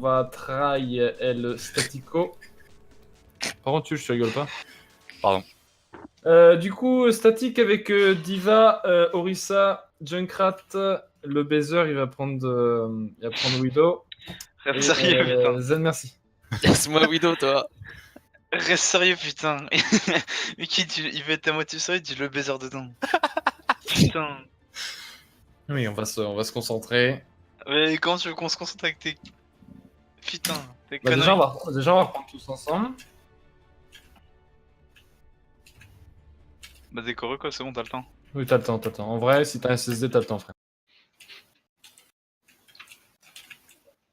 va try El Statico. Par contre, je rigole pas. Pardon. Du coup, statique avec Diva, Orisa, Junkrat, le baiser, il va prendre Widow. Reste Et, sérieux, putain. Zen, merci. Laisse-moi Widow, toi. Reste sérieux, putain. Mais il va être à moitié sérieux, dis le baiser dedans. Putain. Oui, on va se concentrer. Mais comment tu veux qu'on se concentre avec tes. Putain, tes Bah, conneries. déjà, on va reprendre tous ensemble. Bah décoré quoi, c'est bon, t'as le temps. Oui, t'as le temps. En vrai, si t'as un SSD, t'as le temps, frère.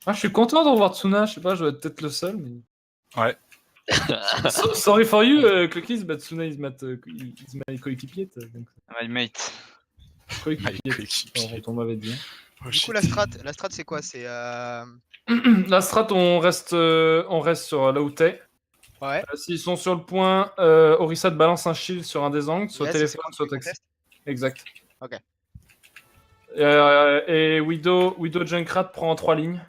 Ah, je suis content de revoir Tsuna, je sais pas, je dois être peut-être le seul, mais... Ouais. Sorry for you, Cluckies, but Tsuna is my coéquipier. Donc... My mate. Coéquipier, on m'avait dit. Du coup, la strat c'est quoi? C'est La strat, on reste sur là où t'es. ouais. S'ils sont sur le point, Orisa te balance un shield sur un des angles, soit Yes, téléphone, c'est soit quoi, taxi. Exact. Ok. Et Widow Junkrat prend en 3 lignes.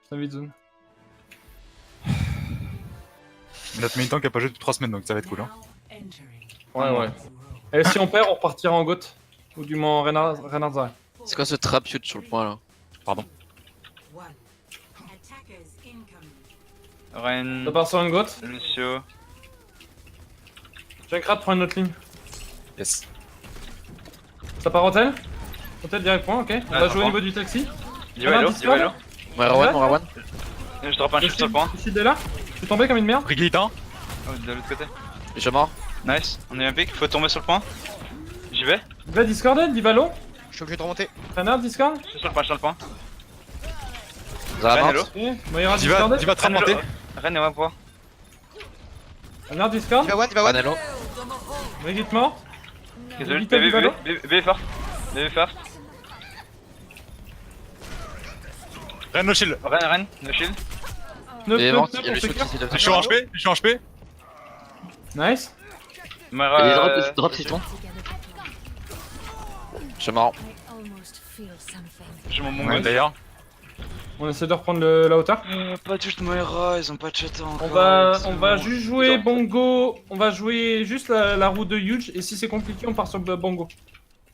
Ça vite zone. Notre militant qui a pas joué depuis 3 semaines, donc ça va être cool. Hein. Ouais. Et si on perd, on repartira en GOAT. Ou du moins en Renard. C'est quoi ce trap shoot sur le point là? Pardon. Ren, Ça part sur un GOAT. Lucio. Junkrat prend une autre ligne. Yes. Ça part hôtel. Hôtel direct point, ok. On va jouer au niveau du taxi. Diva hello, Diva hello. Marwan. Je drop un shield sur le point. Le shield est là. Je suis tombé comme une merde. Brigitte, Oh, de l'autre côté. Déjà mort. Nice, on est un pic, faut tomber sur le point. J'y vais. Va Discord, Divalo. Je suis obligé de remonter. Renard, Discord. Je suis sur le point, Zara Ren mort. hello. Ok. Moira, Discord. Diva te remonter. Ren et moi quoi. Renard, Discord. Diva one. Vanello. Brigitte mort. Désolé, Vita Divalo. BB first. BB first. Ren no shield. Ren, no shield. Il est mort, il y a pour le shoot sécure. ici. Je suis en HP, je suis en HP. Nice. Il Moira. est drop citron. Je suis mort. J'ai mon Ouais, mongol. d'ailleurs. On essaie de reprendre la hauteur. Pas juste Moira, ils ont pas de chatter encore. On va juste jouer Bongo. On va jouer juste la route de Huge. Et si c'est compliqué, on part sur Bongo.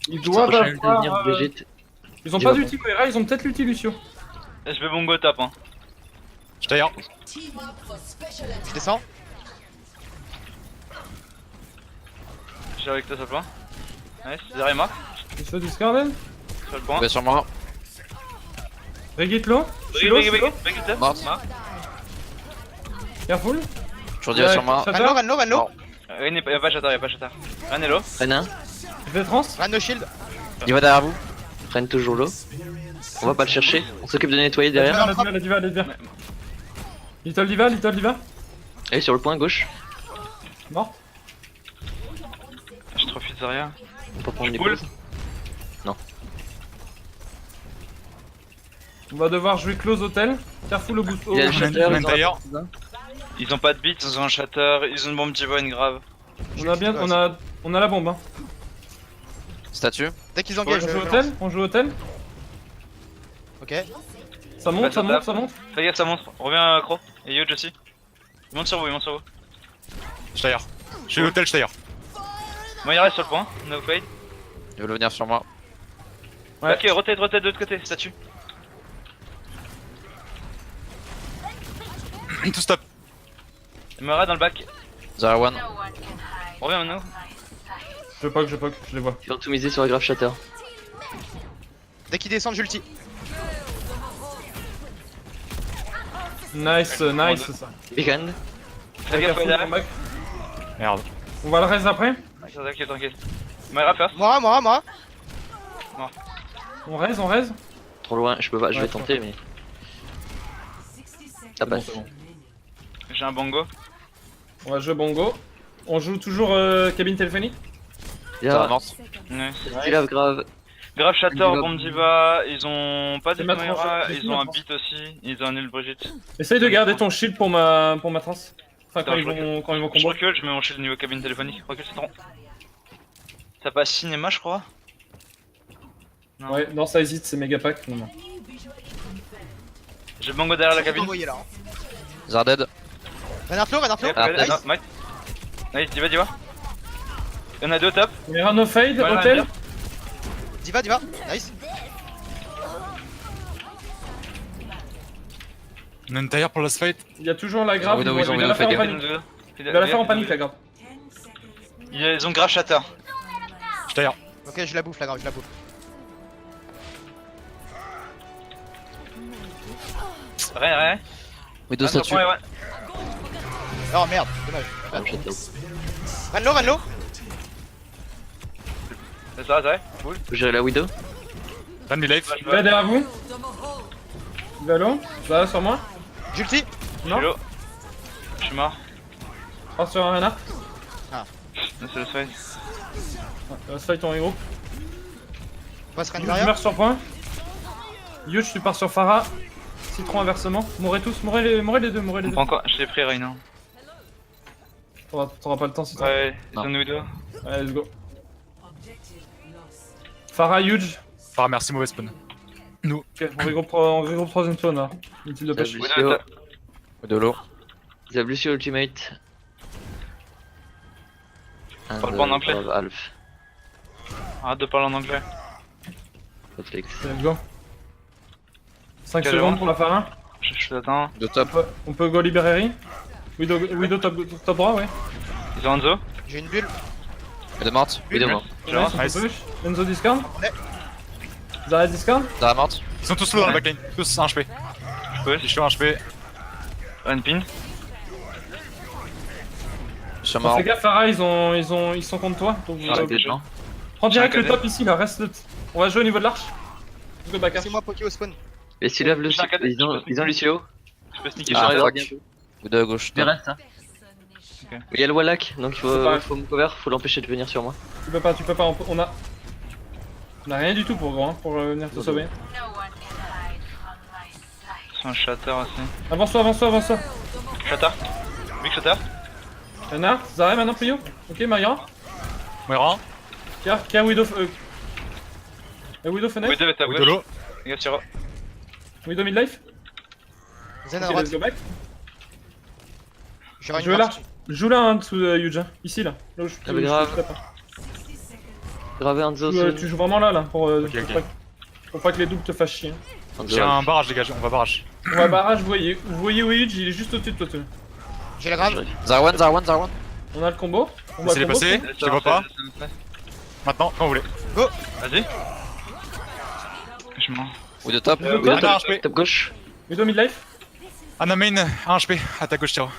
Ils doivent avoir. Ils ont pas d'ulti Moira, ils ont peut-être l'ulti Lucio. Je vais bongo top hein. Je t'ailleurs. Je descends. J'ai avec toi sur le point. Nice, derrière moi, Il se fait Discord, elle. sur le point. Il va sur moi. Regit low. Brigitte top. Morte. Careful. Toujours dit sur moi. Ran. Ren y'a pas chatter, Ren hello. Ren 1, Il fait trans. Ran no shield. Il va derrière vous. Ren toujours low. On va pas le chercher, on s'occupe de nettoyer derrière. La diva. Little diva. Allez sur le point gauche, Mort. Je trop fit rien. on peut prendre des Cool. pauses. On va devoir jouer close hôtel. Careful le boost. Il y a le shatter, Ren d'ailleurs. Ils ont pas de beat, ils ont un shatter, ils ont une bombe divine grave. On a la bombe. Hein. Statue. Dès qu'ils engagent, On joue hôtel. Ok. Ça monte. Fais gaffe, ça monte. Reviens accro. Et Yuge aussi. Il monte sur vous. Je t'ailleurs. Je suis à l'hôtel, je t'ailleurs. Moira reste sur le point, no fade. Il veut venir sur moi. Ouais. Ok, rotate de l'autre côté, statue. Tout stop. Moira dans le back. Zara one. Reviens maintenant. Je poke, je les vois. Ils vont tout miser sur la grave shatter. Dès qu'ils descendent, j'ulti. Nice ça. Big hand, Fais gaffe, Careful, derrière. back. Merde. On va le reste après. Tranquille. Moira first. Moi. On raise. trop loin, je peux pas, je vais Ouais, tenter mais... Ça passe. C'est bon. J'ai un bongo. On va jouer Bongo. On joue toujours cabine téléphonique. Zara Y'a, morte. Ouais. grave. Grave shatter, Diva. bombe diva. Ils ont pas de C'est ma Moira, tranche, ils ont un ma beat aussi. Ils ont un nul Brigitte. Essaye de garder ton shield pour ma trans. Enfin quand Attends, ils vont Je combo. recule, je mets mon shield niveau cabine téléphonique. Recule, c'est bon. Ça passe cinéma, je crois. Non. Ouais, non ça hésite, c'est méga pack. Non. J'ai Bongo derrière la Tout cabine. envoyé là. Zard dead. Renard flow, Renard flow. Ah, Nice. Mike. Nice, dis-va. Il y en a deux au top. Mirano fade, Ouais, hôtel. Diva. Nice. On a une tailleur pour la fight. Il y a toujours la grave. Ils ont il va la faire en fade. panique. Il va la faire en panique la grave. Ils ont grave shatter. Je tailleur. Ok, je la bouffe, la grave, je la bouffe. Rien. Widow statue. Ouais. Oh merde, dommage. Ah, château. Renlo. C'est ça. Cool. Faut gérer la Widow. Run me life. Il va derrière vous. Valo, va sur moi. Julti. Non, Je suis mort. part sur un renard. C'est le fight. Ouais, fight ton héros. Passe Ren Je derrière. meurs sur point. Yuge, tu pars sur Pharah. Citron inversement. Mourrez tous, mourrez les deux, mourrez les On deux. prend encore. Je l'ai pris Reina. T'auras pas le temps, Citron. Ouais, ils Non. ont nous deux. Allez, let's go. Pharah, Yuge. Farah, merci, mauvais spawn. Ok, on regroupe troisième spawn là. Utile de pêche. Lucio. Widow low. Ils ont Lucio ultimate. Parle pas en anglais. Alf. Arrête de parler en anglais. Reflex. Let's go. 5 Quel secondes round pour la Pharah. Je t'attends. De top. On peut go libérer. Widow top droit, ouais. Ils ont Enzo. J'ai une bulle. Elle est morte. Widow mort. Genre, Nice, on nice. peut push. Enzo discount. Ouais. Zarya discount. Zard morte. Ils sont tous low dans la backline. Tous 1 HP. push. Je suis 1 HP. One pin. Je suis mort. Fais gaffe, Pharah, ils sont contre toi. Donc, Ah, des gens. prends direct J'ai un le top ici, là, reste le. On va jouer au niveau de l'arche. Let's go, back C'est moi Poké au spawn. Et s'ils lèvent le. J'ai un cadet. Ils ont Lucio. Je peux Ils sneaker. sont Ah, à droite fuck. bientôt. Widow à gauche. Il reste, hein. Il y a le Wallach, donc C'est pareil. faut me cover, faut l'empêcher de venir sur moi. Tu peux pas, on a rien du tout pour gros, hein, pour venir te sauver. C'est un shatter aussi. Avance-toi. Shatter. Big shatter. Renard, Zarya maintenant, Prio. Ok, Maria. Moira. Kia Widow. Widow fenêtre. Widow est à Widow gauche. low. Les gars, tire. Widow midlife. Zen à Ok, droite. let's go back. J'aurai Joue une là. partie. Joue là, hein, dessous Yuja. Ici, là. Là où je Ah, mais grave. je tape, hein. Gravé Enzo. Tu joues vraiment là, pour Ok. pour pas que les doubles te fassent chier. J'ai un barrage, les gars. On va barrage. Ouais, barrage, vous voyez où Yuge, il est juste au-dessus de toi. tu- J'ai la grave. Zard one. On a le combo. On va Laissez-les combo. passer. Je les vois pas. Maintenant, quand vous voulez. Vas-y. Je mens. Widow top. Widow Anna, top. 1 HP. Top gauche. Widow midlife. Anna main, 1 HP. À ta gauche, tire.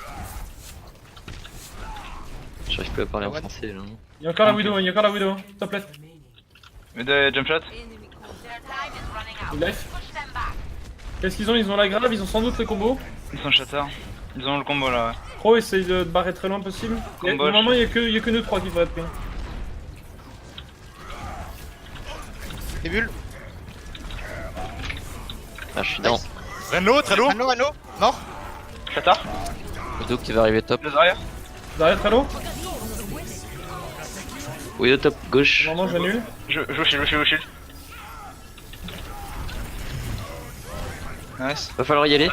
J'arrive plus à parler en Ouais. français là. Il y a encore la Widow. Top left. Widow jump shot. Midlife. Qu'est-ce qu'ils ont? Ils ont la grave, ils ont sans doute le combo. Ils sont shatter. Ils ont le combo là, ouais. Pro essaye de te barrer très loin possible. Combo, Normalement, il y a que nous trois qui devraient être pris. Des bulles. Ah, je suis down. Renlo, très low. Renlo. Mort. Shatter. Widow qui va arriver top. Deux arrière. Zarya très low. Widow top gauche. Normalement, j'annule. Je joue shield. Nice. Va falloir y aller.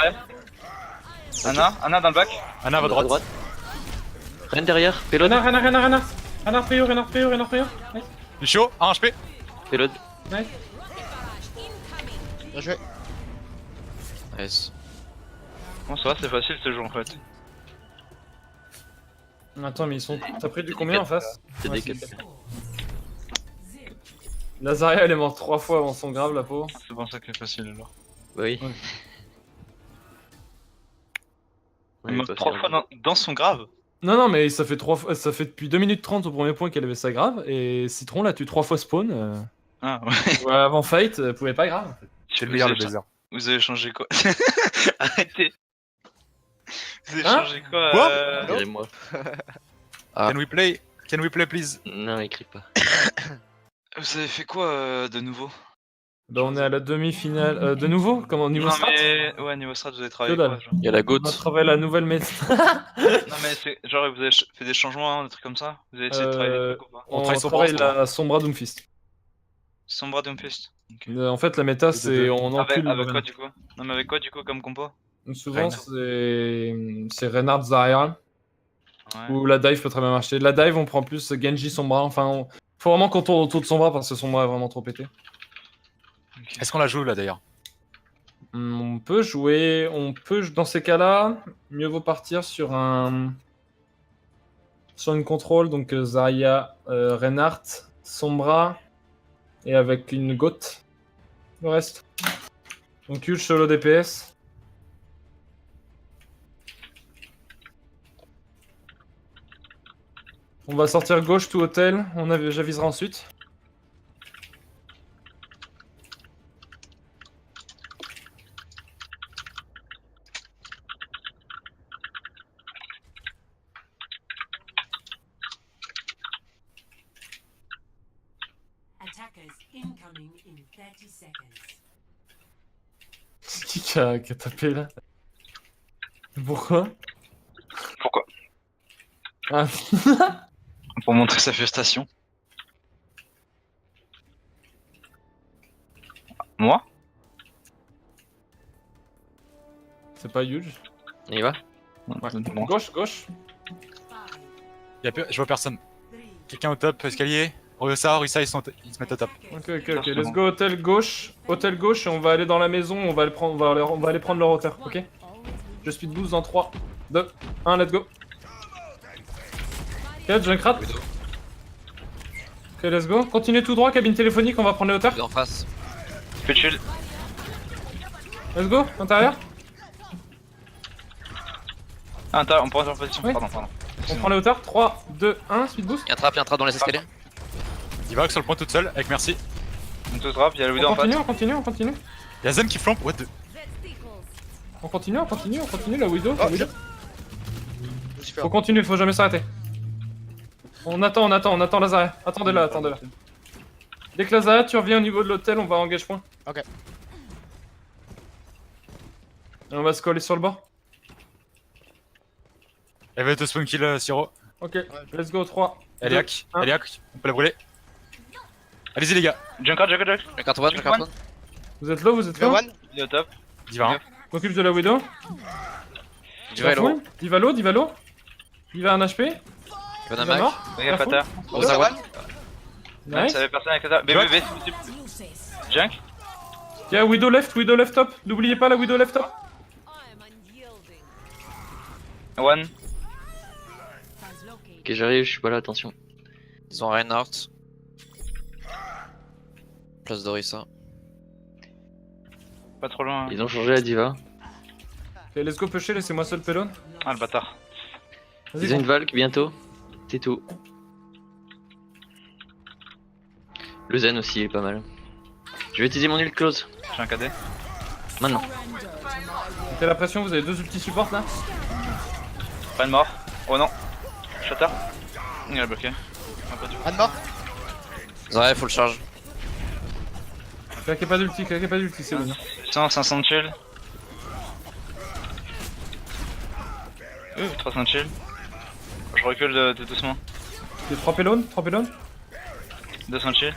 Anna dans le back. Anna, à droite. Ren derrière. Payload. Renard Prio. Nice. Lucio, 1 HP. Payload. Nice. Bien joué. Nice. Bon, ça va, c'est facile ce jeu en fait. Attends, mais ils sont. T'as pris du combien en face? C'est Ouais, des c'est- La Zarya, elle est morte 3 fois avant son grave, la pauvre. C'est pour ça que c'est facile alors. Oui. Ouais. On Il est meurt pas 3 sûr. fois dans son grave. Non, mais ça fait 3 fois. Ça fait depuis 2 minutes 30 au premier point qu'elle avait sa grave. Et Citron l'a tué 3 fois spawn. Ah ouais. Ouais, avant fight, pouvait pas grave. C'est le meilleur, le blazer. Vous avez changé quoi? Arrêtez. Vous avez Hein changé quoi? Quoi Direz-moi. Ah. Can we play, please? Non, écris pas. Vous avez fait quoi de nouveau? Bah, on est à la demi-finale. De nouveau? Comme au niveau Non strat? mais ouais, niveau strat vous avez travaillé Que dalle. quoi genre? Il y a la On goutte. va travailler la nouvelle médecine. Non mais c'est genre vous avez fait des changements, des trucs comme ça? Vous avez essayé de travailler des trucs ou pas? On travaille sur travaille Bronze, la Sombra Doomfist. Sombra Doomfist. En fait, la méta, c'est on Avec, encule. avec quoi du coup? Non mais avec quoi du coup comme compo? Souvent, c'est Reinhardt Zarya. Ouais. Ou la dive peut très bien marcher. La dive, on prend plus Genji Sombra. Enfin, faut vraiment qu'on tourne autour de Sombra parce que Sombra est vraiment trop pété. Est-ce qu'on la joue là d'ailleurs? On peut jouer. Dans ces cas-là, mieux vaut partir sur un. Sur une contrôle, donc Zarya, Reinhardt, Sombra. Et avec une goth. Le reste. Donc huge solo DPS. On va sortir gauche tout hôtel, j'aviserai ensuite. Attackers incoming in 30 seconds. C'est qui a tapé là? Pourquoi? Pourquoi? Ah. Pour montrer sa frustration. Moi? C'est pas huge. On y va? Bon. Gauche, gauche. Je vois personne. Quelqu'un au top, escalier. Rissa, ils se mettent au top. Ok, let's go hôtel gauche. Hôtel gauche et on va aller dans la maison, on va aller prendre leur hauteur, ok? Je speed boost dans 3, 2, 1, let's go. Ok, Junkrat. Ok, let's go. Continuez tout droit, cabine téléphonique, on va prendre les hauteurs. En face. Fais chill. Let's go, intérieur. Ah, attends, on peut rentrer en position. Oui. Pardon. On prend les hauteurs, 3, 2, 1, speed boost. Y'a un trap dans les escaliers. Diva sur le point toute seule, avec merci. On te drop, y'a le Widow On en face. continue. Y'a Zen qui flambe, what the... On continue, la Widow. Oh, la Widow. Lucifer. Faut continuer, faut jamais s'arrêter. On attend la Zarya. Attendez-la. Dès que la Zarya, tu reviens au niveau de l'hôtel, on va engage point. Ok. Et on va se coller sur le bord. Elle va te spawn kill Siro. Ok, let's go, 3. Elle est hack, on peut la brûler. Allez-y les gars. Junkrat. J'ai carte one. Vous êtes low, Diva one. Il est au top. Diva 1. M'occupe de la Widow. Diva hello. Diva low. Diva un HP. Diva d'un Diva Mac. mort. Regarde Careful. Fata. Rosa one. Nice. Ça avait personne avec ça. BBB, Junk. Y'a Widow left top. N'oubliez pas la Widow left top. One. Ok, j'arrive, je suis pas là, attention. Ils ont Reinhardt. Place d'Orissa. Pas trop loin. Ils ont changé la diva. Ok, let's go pusher, laissez-moi seul pélon. Ah le bâtard. Ils ont une Valk bientôt. C'est tout. Le Zen aussi est pas mal. Je vais utiliser mon ult close. J'ai un KD. Maintenant. Mettez la pression, vous avez 2 ulti support là. Pas de mort. Oh non. Shatter. Il a bloqué. Ah, pas du tout. Un de mort. Zarya full charge. Claquez pas d'ulti, c'est bon. 500 de chill. 300 de chill. Je recule de doucement. J'ai 3 pélons. 200 de chill.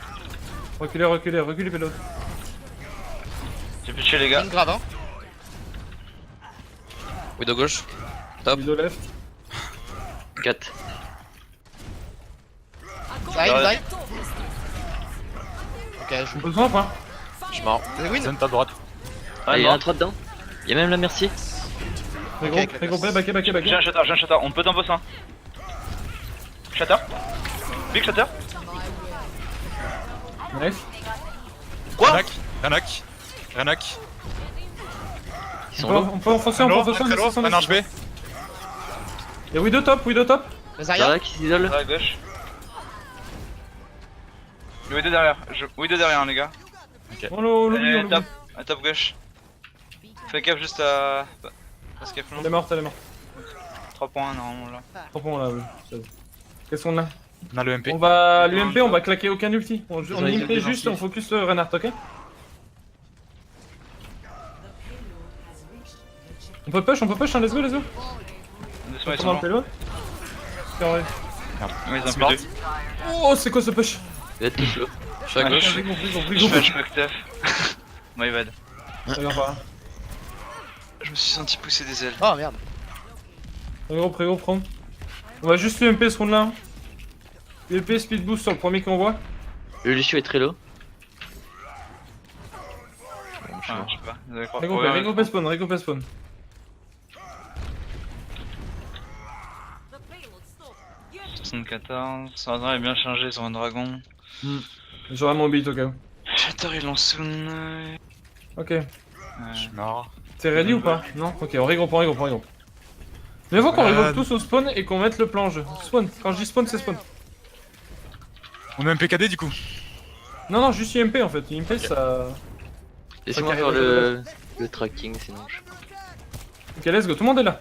Reculez pélon. J'ai plus de chill les gars. Une grave, hein. Widow gauche. Top. Widow left. 4. Zayn. Ok, je Besoin ou pas? Je suis mort. vais win. Zen à droite. Ah, il y a un 3 dedans. Il y a même la merci. Très gros, backé. J'ai un shatter, on peut t'en hein. Shatter. Big shatter. Nice. Quoi? Renak. Ils sont low. On peut enfoncer, on peut enfoncer. Un HB. Y'a Widow top. Le Zarya. Zarya qui s'isole. À gauche. Le Widow derrière. Widow derrière les gars. On l'oublie. Top. À top gauche. Fais gaffe juste à... Parce qu'elle Elle est morte. 3 points normalement là. 3 points là, oui. Qu'est-ce qu'on a? On a le MP. On va... L'UMP, on va claquer aucun ulti. On ont UMP des juste, lanciers. on focus Reinhardt, ok? On peut push, let's go. Doucement ils On sont prend le morts. payload. Oui ils ont Smart. plus 2. Oh, c'est quoi ce push? Vous êtes tous low. Je suis à gauche. J'ai compris, Je fais compris. HPK TF. My bad. Regarde pas. Je me suis senti pousser des ailes. Oh merde. Pré-gros, prends. On va juste UMP ce round là. UMP speed boost sur le premier qu'on voit. Le Lucio est très low. Je suis Ah, mort. je sais pas. D'accord. Récompé spawn, récompé spawn. The payload stop. 74. Sandra est bien chargé sur un dragon. J'aurai mon beat au cas où. Shatter il lance soon. Ok. Je suis mort. T'es ready ou pas? Non? Ok, on regroupe, on regroupe, on regroupe. Mais il faut qu'on regroupe tous au spawn et qu'on mette le plan en jeu. Spawn, quand je dis spawn, c'est spawn. On a un PKD du coup. Non, non, juste UMP en fait. UMP ça. Laissez-moi Ok, faire arrive, le tracking sinon je... Ok, let's go, tout le monde est là.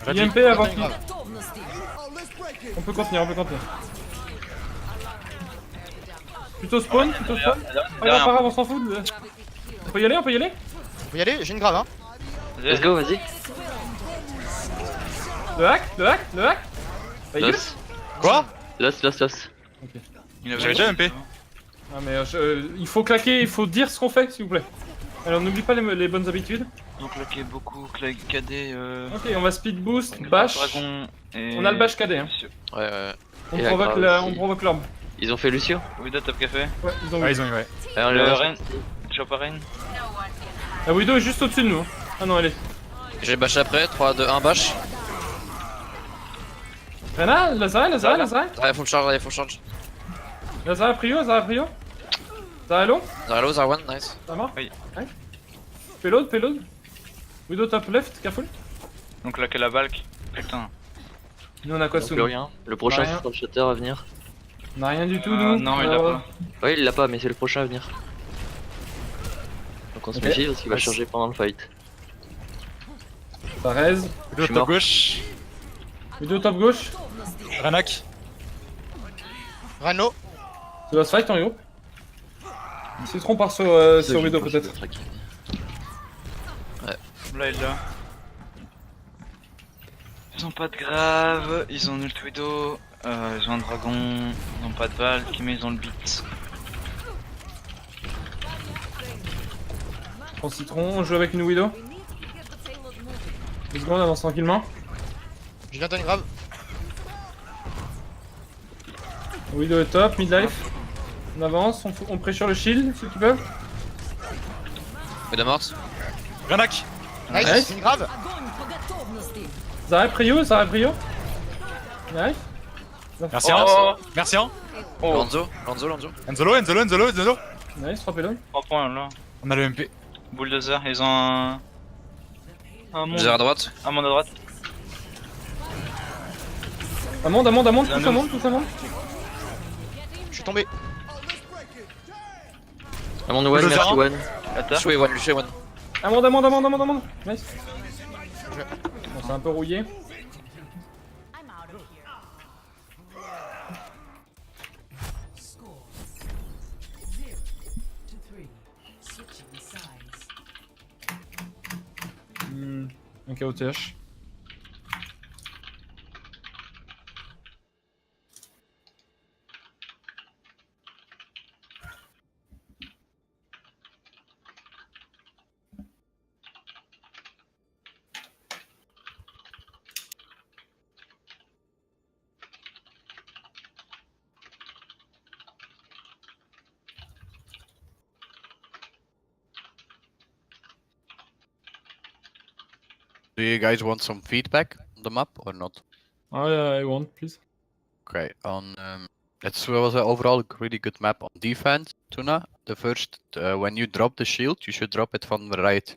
Ready. UMP avant qui? Готовности. On peut contenir, on peut contenir. Plutôt spawn, plutôt spawn. Pas grave, on s'en fout. On peut y aller, on peut y aller? Faut y aller, j'ai une grave hein. Let's go, vas-y. Le hack, le hack, le hack. Bah, il est- Loss. Quoi? Loss. J'avais déjà MP. Ah mais il faut claquer, il faut dire ce qu'on fait s'il vous plaît. Alors n'oublie pas les bonnes habitudes. Donc là, beaucoup, KD. Ok, on va speed boost, bash. Dragon et... On a le bash KD hein. Ouais. On Et la provoque, grave on aussi. provoque l'orbe. Ils ont fait Lucio. Widow top café. Ouais, ils ont Ouais, vu. ils ont eu, ouais. Alors, Le le Ren. Chop à Ren. La Widow est juste au-dessus de nous. Hein. Ah non, elle est. J'ai bash après, 3, 2, 1, bash. Rena, Lazare, Zarya full charge. Lazare prio. Zara hello. Zarya low, Zarya 1, nice. Ça marche? Oui. Ouais. Payload. Widow top left, careful. Donc là, que la balk. Putain. Nous on a quoi Ils ont sous plus nous? rien. Le prochain Rien. c'est le Shatter à venir. On a rien du tout nous. Non, il l'a Alors, pas. Ouais il l'a pas mais c'est le prochain à venir. Donc on se Ok. méfie parce qu'il va Ouais, charger pendant le fight. Ça raise. Je suis Top mort. gauche. Widow top gauche. Renak. Rhino. Tu vas se fight en gros. Citron part sur Widow peut-être. Là, il l'a. Ils ont pas de grave, ils ont ult Widow, ils ont un dragon, ils ont pas de Valk, mais ils ont le beat. Prends Citron, on joue avec une Widow. 2 secondes, avance tranquillement. Je viens d'une grave. Widow est top, midlife. On avance, on pressure le shield, ceux qui peuvent. Et de morte. Renak. Nice, Nice. une grave. Огонь по готовности. Zara prio. Nice. Merci, Oh. Merci, hein. Lanzo. Enzolo. Nice, 3 payloads. 3 points là. On a le MP. Bulldozer, ils ont un. Un monde. Zarya à droite. Un monde à droite. Amende, tous amende. Je suis tombé. À mon one, Le merci Zara. one. Atta. Shui 1. Amende. Nice. Bon, c'est un peu rouillé. Score 0 to 3. Switching sides. Un KOTH. Do you guys want some feedback on the map or not? I want, please. Okay, it was overall a really good map on defense, Tuna. The first, when you drop the shield, you should drop it from the right.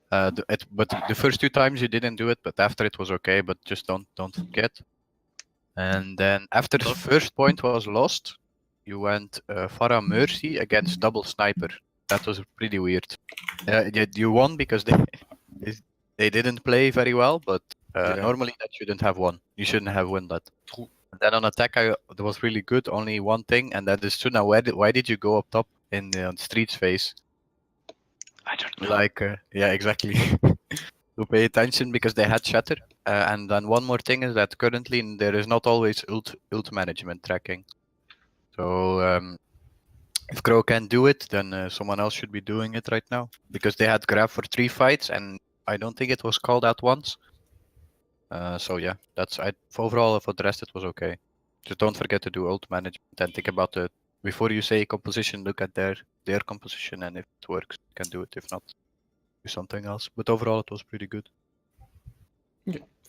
But the first 2 times you didn't do it, but after it was okay. But just don't forget. And then after the first point was lost, you went Pharah Mercy against double sniper. That was pretty weird. You won because they didn't play very well, but normally that shouldn't have won. You shouldn't have won that. True. And then on attack, that was really good. Only one thing, and that is Tuna. Why did you go up top in the Streets phase? I don't know. Like, yeah, exactly. To pay attention because they had Shatter. And then one more thing is that currently there is not always ult management tracking. So if Crow can't do it, then someone else should be doing it right now. Because they had grab for 3 fights and I don't think it was called out once. So yeah, overall for the rest it was okay. Just don't forget to do ult management and think about the before you say composition, look at their composition, and if it works, you can do it. If not, do something else. But overall, it was pretty good.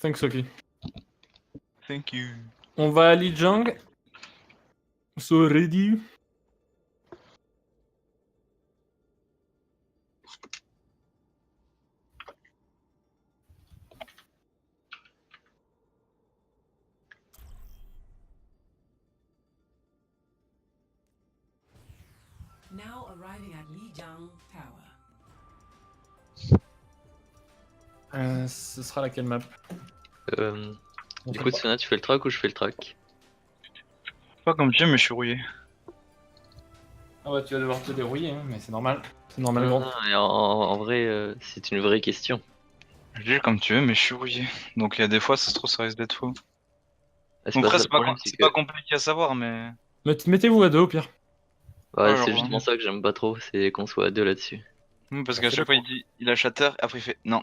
Thanks, Loki. Thank you. On va à Lijiang. So ready. Now arriving at Lijiang Tower. Ce sera laquelle map? Du coup, Sona, tu fais le track ou je fais le track? Pas comme tu veux, mais je suis rouillé. Ah bah tu vas devoir te dérouiller, hein, mais c'est normal. C'est normal, gros. Non, mais en vrai, c'est une vraie question. Je dis comme tu veux, mais je suis rouillé. Donc il y a des fois, ça se trouve, ça risque d'être faux. Ah, Donc après, ça c'est le problème, pas compliqué à savoir, mais. Mettez-vous à deux au pire. Ouais, Ouais, c'est genre, justement ça que j'aime pas trop, c'est qu'on soit à deux là-dessus. Parce qu'à chaque fois, il dit il a shatter, après il fait non.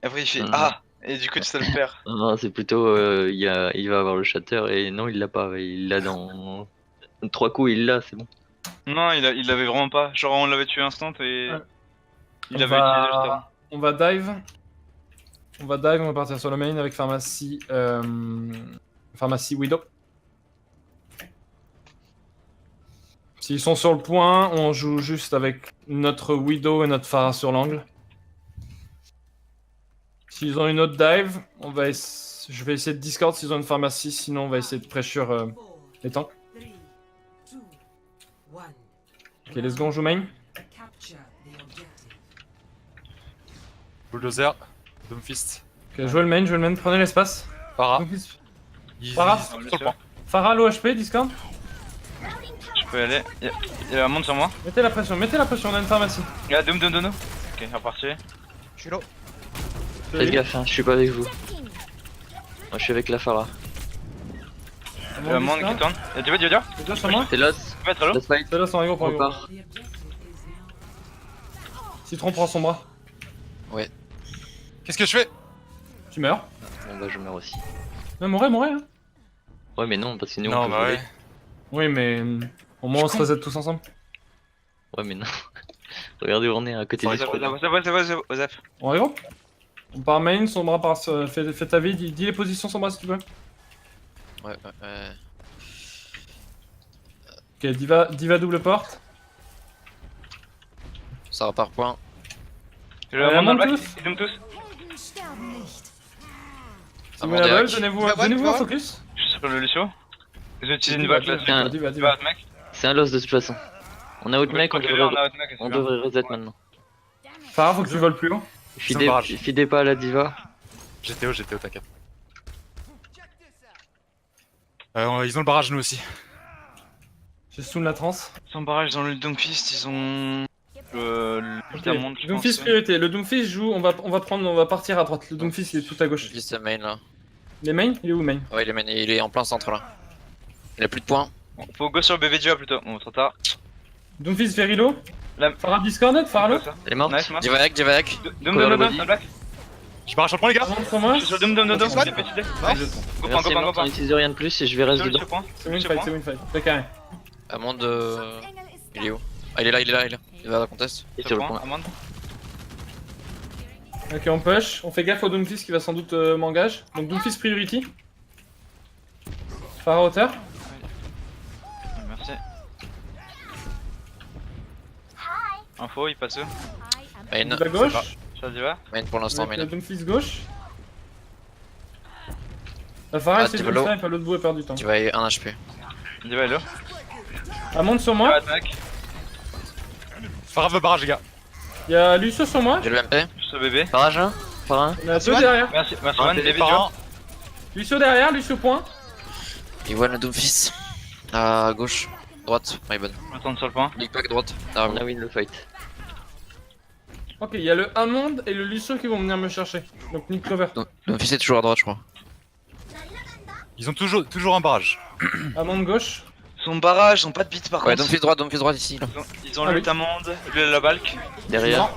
Après il fait Mhm. ah, et du coup, tu sais le faire. Non, c'est plutôt, il va avoir le shatter et non, il l'a pas. Il l'a dans 3 coups, il l'a, c'est bon. Non, il l'avait vraiment pas. Genre, on l'avait tué instant et. Ouais. Il avait utilisé le shatter. On va dive. On va partir sur le main avec Pharmacie, Pharmacie Widow. S'ils sont sur le point, on joue juste avec notre Widow et notre Pharah sur l'angle. S'ils ont une autre dive, je vais essayer de discord s'ils ont une pharmacie, sinon on va essayer de pressure les tanks. 4, 3, 2, 1. Ok, let's go, on joue main. Capture the objective. Bulldozer, Doomfist. Ok, jouez le main, prenez l'espace. Para. Doomfist. Ils Para. sont sur le point. Pharah, low HP, discord. Je peux y aller. Il y a un monde sur moi. Mettez la pression, on a une pharmacie. Il y a Doom. Ok, reparti. Je suis là. Faites gaffe, hein, je suis pas avec vous. Moi, je suis avec la Farah. Il y a un monde qui tourne. Il y a du Les deux sur moi. C'est Lost. Tu peux être à l'eau. Lost fight. C'est là, sans On rigolo pour rigolo. repart. The objective is now Citron prend son bras. Qu'est-ce que je fais? Tu meurs. Bon bah, je meurs aussi. Mais mourir. Hein. Ouais, mais non, parce que nous, on Non, peut bah voler. ouais. Oui, mais au moins on se reset tous ensemble. Ouais, mais non. Regardez où on est à côté du spawn. Osef. On rigole. On part main, son bras part. Fais ta vie, dis les positions son bras si tu veux. Ouais. Ok, diva double porte. Ça repart point. J'ai un monde dans le back. tous. Ils zoom tous. Si vous mon la Derek. vol, donnez-vous Ouais, un ouais. focus. Je suis sur le Lucio. J'ai utilisé une vague là. Tiens. Diva. Diva, mec. C'est un Lost de toute façon. On a Outmake, on devrait reset maintenant. Farah, faut que tu voles plus haut. Fidez pas à la diva. J'étais haut, t'inquiète. Ils ont le barrage, nous aussi. J'ai sous la transe. Sans barrage, ils ont le Doomfist, ils ont. Le monde, je pense. Doomfist priorité. Le Doomfist joue, on va partir à droite. Le Doomfist il est tout à gauche. Juste main là. Les mains, il est où main? Ouais, il est en plein centre là. Il a plus de points. Faut go sur le BB Diva plutôt. Bon, trop tard. Doomfist very low. La- Farah discorded, Farah low. Elle est morte. Nice, nice. Divac. Doom, Cover le Doom, body. Doom, black. Je barrage sur le point, les gars. Avance sur moi. Je suis sur le Doom, Ok, soit. J'ai petit dé. Nice. Go Merci, point, on n'utilise rien de plus et je vais rester Sur dedans. le point. C'est winfight. C'est carré. Amande. Il est où? Ah, il est là. Il va à la contest. Et sur le point. Amande. Ok, on push. On fait gaffe au Doomfist qui va sans doute m'engage. Donc Doomfist priority. Farah hauteur. Merci. Info, il passe où? Main. Diva gauche. Ça Diva. Main pour l'instant, Avec main. le Doomfist gauche. La Farah Ah, essaie de Diva le low. snipe, à l'autre bout et perd du temps. Diva est 1 HP. Diva est là. Elle monte sur moi. Attaque. Farah veut barrage, les gars. Il y a Lucio sur moi. J'ai le MP. Je suis sur bébé. Farage, hein Farah. On a Merci, deux man. derrière. Merci, Ah, man. t'es BB Farah. Diva. Lucio derrière, Lucio point. Il voit le Doomfist. À gauche. Droite. My bad. On attend sur le point. Big pack droite. On Derrière a vous. win le fight. Ok, il y a le Hammond et le Lucio qui vont venir me chercher. Donc nick cover. Doomfist est toujours à droite, je crois. Ils ont toujours un barrage. Amande gauche. Son barrage, ils ont pas de beat par Ouais, contre. Doomfist droite ici. Là. Ils ont Ah l'ult amande, la balk. Derrière.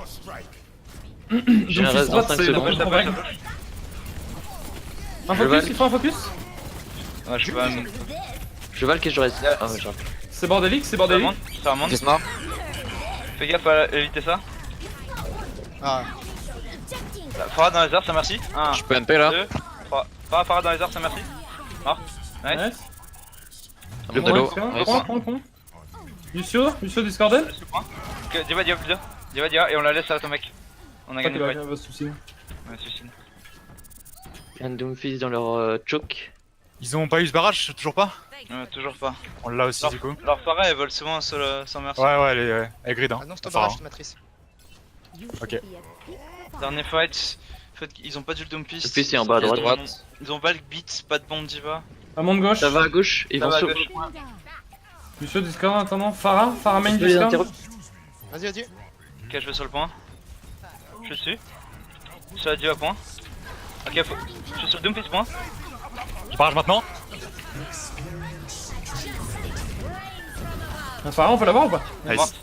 J'ai un Donc, reste dans droite, 5 c'est secondes. trop vague. Un focus, valide. il faut un focus. Ouais, je sais pas. Je valk et je reste. Ah ouais, je rate. C'est bordélique, c'est Ça bordélique. remonte, ça remonte. Doomfist mort. Fais gaffe à éviter ça. Ah, Farah dans les airs, ça merci. 1, Je peux MP là. 2, 3. Farah dans les airs, ça merci. Mort. Nice. Nice. Le Bon, polo. excellent. Nice. Prends. Lucio discordel. Reste le point. Diva plutôt. Diva et on la laisse à ton mec. On a Pas gagné le fight. de soucis. Ouais, suicide. Un Doomfist dans leur choke. Ils ont pas eu ce barrage, toujours pas? Ouais, toujours pas. On l'a aussi du coup. Alors Farah, elle vole souvent sans merci. Ouais, elle est grid hein. ah non, stop Ça va, barrage, matrice. Ok. Dernier fight. Ils ont pas du Doomfist. Doomfist est en bas à Pièce droite. droite. Ils ont Valk beat, pas de bombe Diva. Amande gauche. Ça va à gauche. Ils Ça vont va à sur. gauche. Lucio discord en attendant. Farah main Je les discord. interromps. Vas-y. Ok, je vais sur le point. Je suis dessus. Sur la Diva point. Ok, je suis sur le Doomfist point. Je barrage maintenant. Farah, on peut l'avoir ou pas? Nice.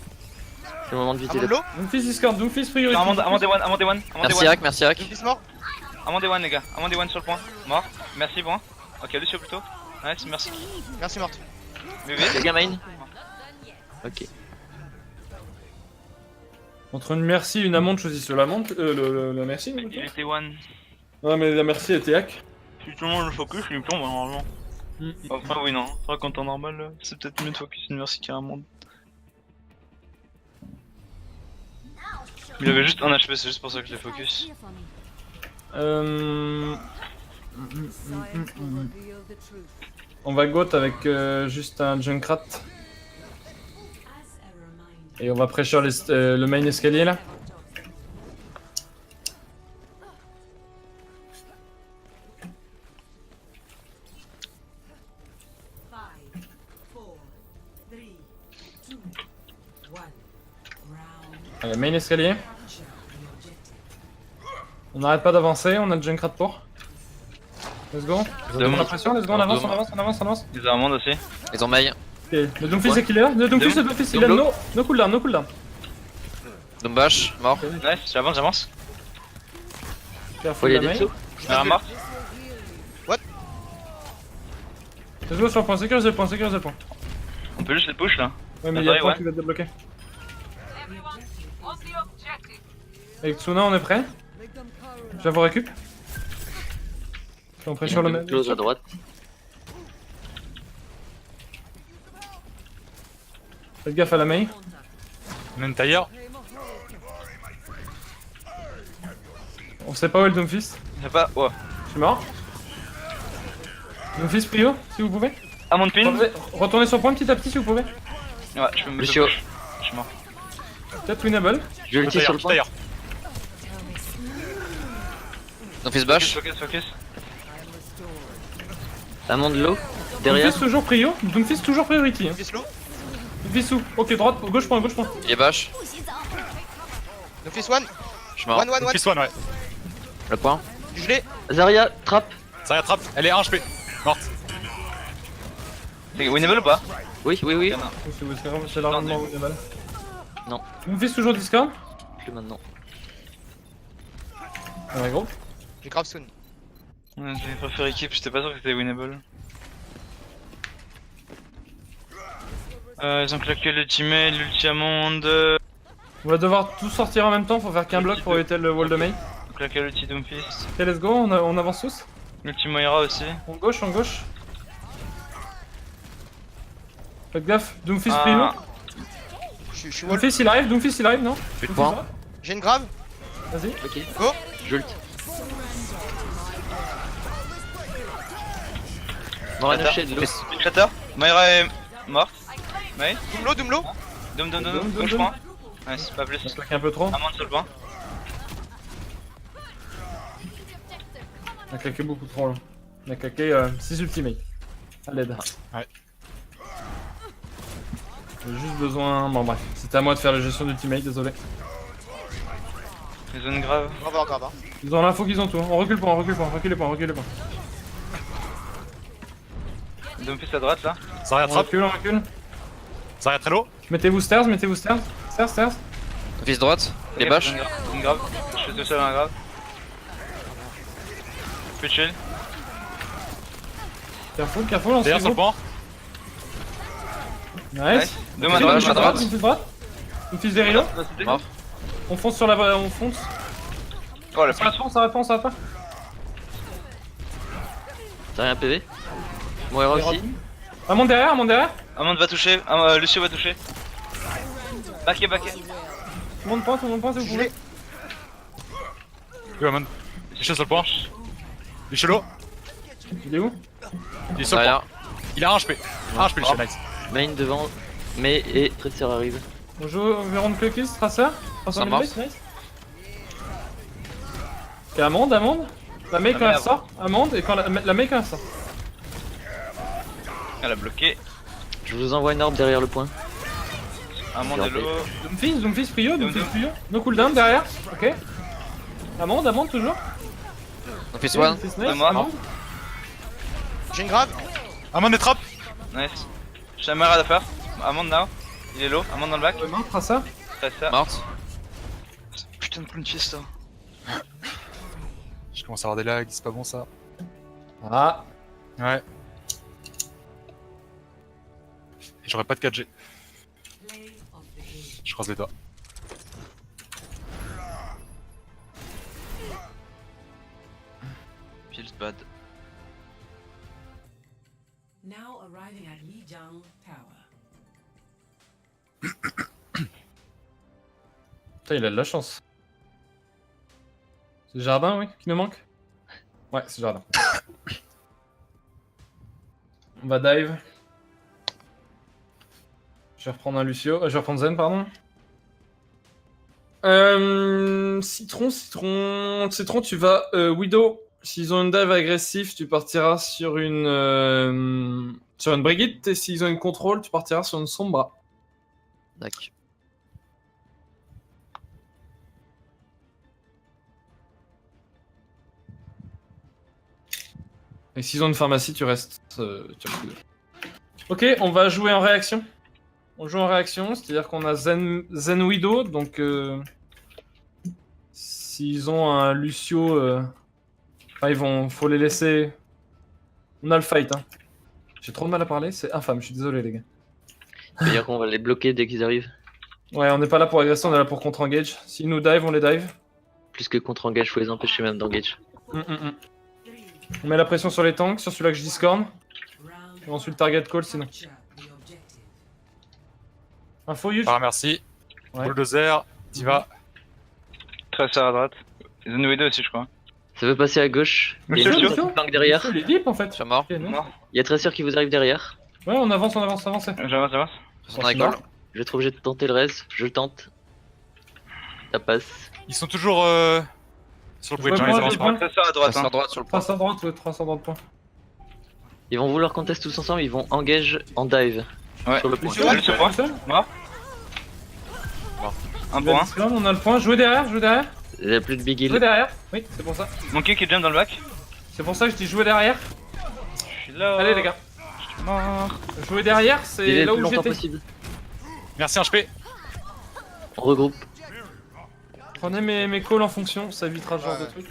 C'est le moment de viser Amande le. low. Doomfist discord, Doomfist priorité. Amande one. Merci Hack, merci Hack. Doomfist mort. Amande one les gars. Amande one sur le point. Mort. Merci point. Ok, Lucio plutôt. Nice, merci. Merci morte. Bébé. Les gars main. Ok. Entre une merci et une amende, choisis la merci. Il était one. Ouais, mais la merci était hack. Si tout le monde le focus, il me tombe normalement. Mm. Enfin, oui, non. C'est vrai qu'en temps normal, c'est peut-être mieux de focus une merci qu'un monde. Il avait juste un HP, c'est juste pour ça que je l'ai focus. On va goat avec juste un Junkrat. Et on va pressure le main escalier là. Allez, main escalier. On n'arrête pas d'avancer, on a le Junkrat pour. Let's go. On a la pression, let's go, on avance. Des amandes aussi. Ils ont mail. Ok, le Doomfist c'est qu'il est là. Le Doomfist il a no cooldown. Doombash, mort. Nice, j'avance. Faut y aller dessous. Ah, mort. Let's go sur le point, sécurise le point. On peut juste les push là. Ouais, mais il y a le Attendez, point ouais. qui va te débloquer. Avec Tsuna, on est prêt. Je vais vous récup. On pressure le même. Close à droite. Faites gaffe à la main. Même tailleur. On sait pas où est le Doomfist. J'ai pas. Ouais. Je suis mort. Doomfist prio, si vous pouvez. Amande pin. Retournez sur le point petit à petit si vous pouvez. Ouais, je peux me Lucio. push. Je suis mort. Peut-être winnable. Je l'utilise sur le point. Tailleur. Doomfist bash. Focus. Amande low. Derrière. Doomfist toujours prio. Doomfist toujours priority. Hein. Doomfist low. Doomfist sous. Ok, droite, gauche point. Il est bash. Doomfist one. Je suis mort. One. Fist one, ouais. Le point. Du gelé. Zarya, trappe. Ça rattrape. Elle est 1 HP. Morte. C'est winnable ou pas? Oui. C'est largement winnable. Non. Doomfist toujours discord. Plus maintenant. Ouais, gros. J'ai grave soon. Ouais, j'ai préféré équipe, j'étais pas sûr que c'était winnable. Ils ont claqué l'ultimate, l'ultiamande. On va devoir tous sortir en même temps, faut faire qu'un bloc pour éviter le wall de main. Ils ont claqué l'ulti Doomfist. Ok, let's go, on avance tous. L'ulti Moira aussi. En gauche. Faites gaffe, Doomfist Ah. prio. Je suis wall. Doomfist il arrive, non? Plus de points. J'ai une grave. Vas-y. Ok. Go. J'ult. Mort Attends. de l'eau. Shatter. Moira est morte. Ouais. Doomlo. Doom, Doom. gauche point. Ouais, c'est pas plus. On se claque un peu trop. Amande sur le point. On a claqué beaucoup trop là. On a claqué 6 ultimates. À l'aide. Ouais. J'ai juste besoin. Bon, bref. C'était à moi de faire la gestion d'ultimate, désolé. Les zones graves. Grave. Ils ont l'info qu'ils ont tout. On recule point. Reculez point. Doomfist à droite là. Zarya On trap. recule, on recule. Zarya très low. Mettez-vous stairs, mettez-vous stairs. Stairs, stairs. Fils droite, les bâches. Une grave. Je suis tout seul dans la grave. Plus de shield. Careful, careful, on se Derrière sur le regroupe. point. Nice. Deux mains Fils droite. gauche, à droite. Fils droite. Fils des rideaux. Mort. On fonce sur la... on fonce. Oh la Ça répond, ça répond, ça répond. T'as rien PV Moira aussi. Un monde derrière, un monde derrière. Amand va toucher. Lucio va toucher. Backé. Tout le monde point, si vous Je voulez. l'ai. Oui, Amon. Lucio sur le point. Lucio low. Il est où? Il est sur le point. Derrière. Il a un HP. Un HP, Lucio, nice. Main devant. Mais et Tracer arrive. On joue au Véron de Clockis, Tracer. Ça marche. Nice. Ok, Amande. La Mei quand elle sort. Amande et quand la Mei quand elle sort. Elle a bloqué. Je vous envoie une orbe derrière le point. Amand est low. Doomfist, Prio. No cooldown derrière. Ok. Amande toujours. Fils one. Doomfist, Ouais, nice. moi. Amande. J'ai une grave. Amon est trap. Nice. J'ai un marade à faire. Amand now. Il est low. Amand dans le back. Ouais, mort, Tracer. C'est ça. Morte. Putain de Doomfist là. Je commence à avoir des lags, c'est pas bon ça. Ah. Ouais. Et j'aurais pas de 4G. Play of the game. Je croise les doigts. Feels bad. Now arriving at Lijiang Tower. Putain, il a de la chance. C'est Jardin, oui, qui nous manque? Ouais, c'est Jardin. On va dive. Je vais reprendre un Lucio. Je vais reprendre Zen, pardon. Citron, tu vas Widow. S'ils ont une dive agressive, tu partiras sur une Brigitte. Et s'ils ont une contrôle, tu partiras sur une Sombra. D'accord. Et s'ils ont une pharmacie, tu restes. Ok, on va jouer en réaction. On joue en réaction, c'est-à-dire qu'on a Zen Widow, donc s'ils ont un Lucio, enfin, faut les laisser. On a le fight, hein. J'ai trop de mal à parler, c'est infâme, je suis désolé les gars. C'est-à-dire qu'on va les bloquer dès qu'ils arrivent. Ouais, on n'est pas là pour agresser, on est là pour contre-engage. S'ils nous dive, on les dive. Plus que contre-engage, faut les empêcher même d'engage. On met la pression sur les tanks, sur celui-là que je discorne. Round Et ensuite target call sinon. capture the objective. Info huge. Ah, merci. Ouais. Bulldozer, t'y vas. Tracer à droite. Zen Widow aussi, je crois. Ça veut passer à gauche. Il y a Monsieur, une monsieur. flanque derrière. Il est deep en fait. Je suis mort. Ok, non. Mort. Il y a Tracer qui vous arrive derrière. Ouais, on avance, avancez. J'avance. Son école. Je vais être obligé de tenter le res. Je le tente. Ça passe. Ils sont toujours sur le bridge, Ouais, hein, ils moi, avancent je pas. vois. Tracer à droite. Sur Hein. droite sur le point. 300 droite, ouais, 300 droite point. Ils vont vouloir contest tous ensemble. Ils vont engage en dive. Ouais. Sur le point. Lucio, Lucio, point. seul. Un pour un. On a le point, jouez derrière. Il n'y a plus de big Jouez heal. derrière. Oui, c'est pour ça. Mon kick qui jump dans le back. C'est pour ça que je dis jouer derrière. Je suis là. Allez les gars. Je suis mort. Jouer derrière, Il c'est est là le plus où longtemps j'étais. possible. Merci, un HP. On regroupe. Prenez mes calls en fonction, ça évitera ce genre de truc.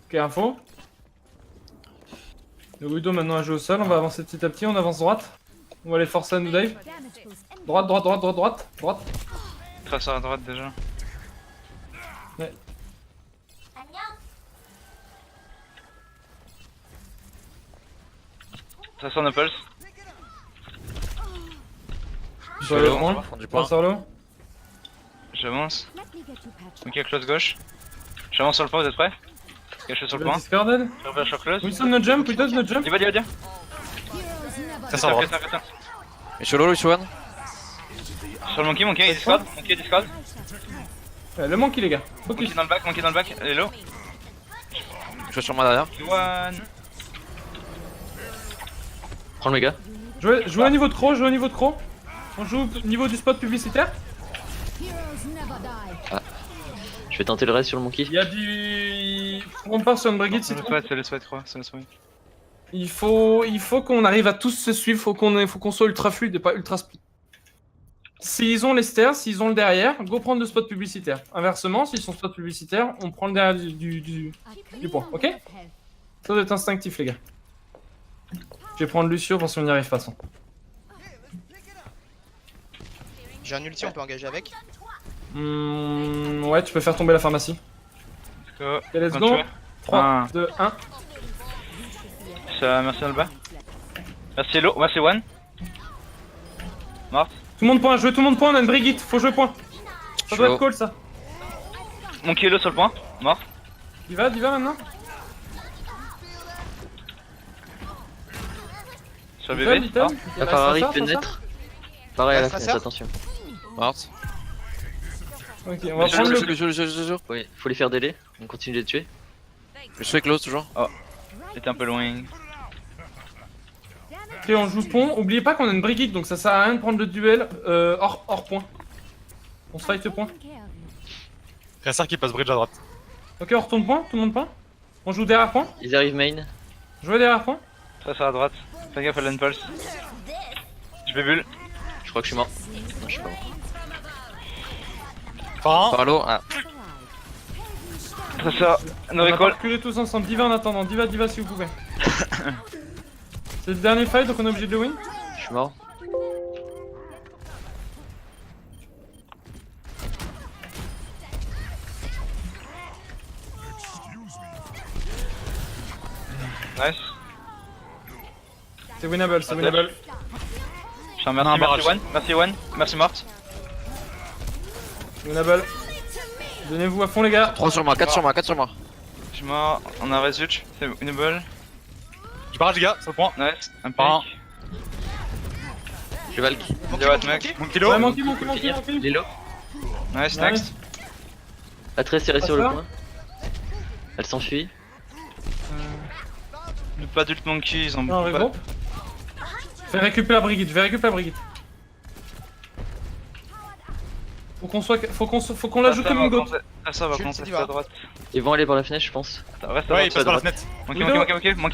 Ok, info. Le Widow maintenant a joué au sol, on va avancer petit à petit, on avance droite. On va aller forcer à nous dive. Droite. Tracer à droite déjà. Ouais. Tracer no pulse. Je vais aller au moins. Fond du point. Passe sur l'eau. J'avance. Ok, close gauche. J'avance sur le point, vous êtes prêts? Ok, je suis sur le point. Discarded. Je reviens sur close. Wilson no jump, Wilson no jump. Il va dire. Ça sort droite. Et sur le Lucio one. Sur le monkey, il discard. Le monkey les gars. Focus. Monkey dans le back. Elle est low. Je suis sur moi derrière. One. Prends le méga. Jouez au niveau de croc, On joue au niveau du spot publicitaire. Je Je vais tenter le reste sur le monkey. Il y a du... On part sur une brigade, C'est c'est le trop. sweat, c'est le sweat, crois. C'est le sweat. Il faut qu'on arrive à tous se suivre, faut qu'on soit ultra fluide et pas ultra split. S'ils ont les stairs, s'ils ont le derrière, go prendre le spot publicitaire. Inversement, s'ils sont spot publicitaire, on prend le derrière du point, ok? Ça doit être instinctif, les gars. Je vais prendre Lucio parce qu'on n'y arrive pas sans. J'ai un ulti, on peut engager avec. Ouais, tu peux faire tomber la pharmacie. Go. Ok, let's Un go. tueur. 3, Un. 2, 1. Merci Alba. Merci Hello, merci One. Morte. Tout le monde point, jouez tout le monde point, on a une brigade, faut jouer point. Ça doit Chaud. être call ça. Mon Hello sur le point. Mort. D'y va maintenant. Sur le bébé. Little, Mort. La Ferrari ça sort, ça pénètre. Pareil à la Ça fenêtre, sort attention. Morte. Ok, on va prendre le... Je Oui, faut les faire délai. On continue de les tuer. suis close toujours. J'étais un peu loin. Ok, on joue pont. Oubliez pas qu'on a une brigade, donc ça sert à rien de prendre le duel hors point. On se fight point. Cassar qui passe bridge à droite. Ok, on retourne point, tout le monde point. On joue derrière point. Ils arrivent main. Jouez derrière point. Ça sur la droite. Fais gaffe à l'unpulse. Je vais bulle. Je crois que je suis mort. Non, je suis pas mort. Enfin, Parlo, ah. Ça sort. No On va recall. reculer tous ensemble. Diva en attendant. Diva si vous pouvez. C'est le dernier fight, donc on est obligé de le win. Je suis mort. Nice. C'est winnable, c'est winnable. Je suis un Non, merci, barrage. merci One. Merci One. Merci Morte. Winnable. Donnez-vous à fond, les gars. 3 sur moi, 4 sur moi, 4 sur moi. Je suis mort. On a Resuch. C'est winnable. je barrage les gars, sur le point. Nice. Un Par un. pick. Je valk. Yo, what, mec. Mon kilo. Ouais, monkey. Lilo. Nice, Ouais. next. La tresse tirée sur le ça. point. Elle s'enfuit. Pas d'ult monkey, ils ont Non, pas. regroupe. Je vais récupérer la brigade, Faut qu'on la joue comme une goat. Ça va Je contester le dis, à droite. Ils vont aller par la fenêtre, je pense. Reste à Ouais, il droite. passe par la fenêtre. Monkey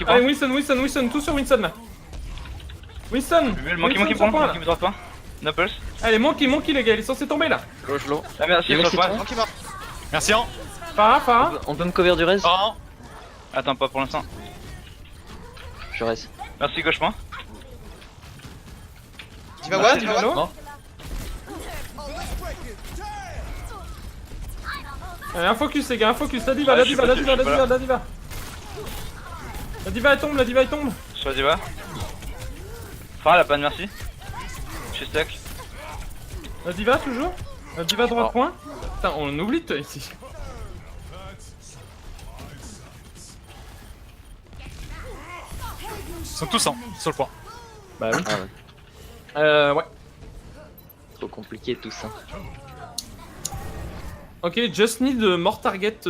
Allez, point. Winston, tout sur Winston là. Winston, Monkey sur point. point, là. Monkey droit point. No pulse. Allez, monkey les gars, il est censé tomber là. Low. Ah merci, Le sur mec le qui point. tombe. Monkey mort. Merci hein. Farah. On peut me cover du reste. Par un. Attends, pas pour l'instant. Je reste. Merci, gauche point. Diva Merci, One, Diva Diva One. One. Allez, un focus les gars, un focus. La diva. La diva elle tombe. Sur la diva. Farah, la panne, merci. Je suis stuck. La diva toujours. La diva droite point. Putain, on oublie de toi ici. Ils sont tous sur le point. Bah oui. Ah ouais. Ouais. Trop compliqué tout ça. Ok, just need more target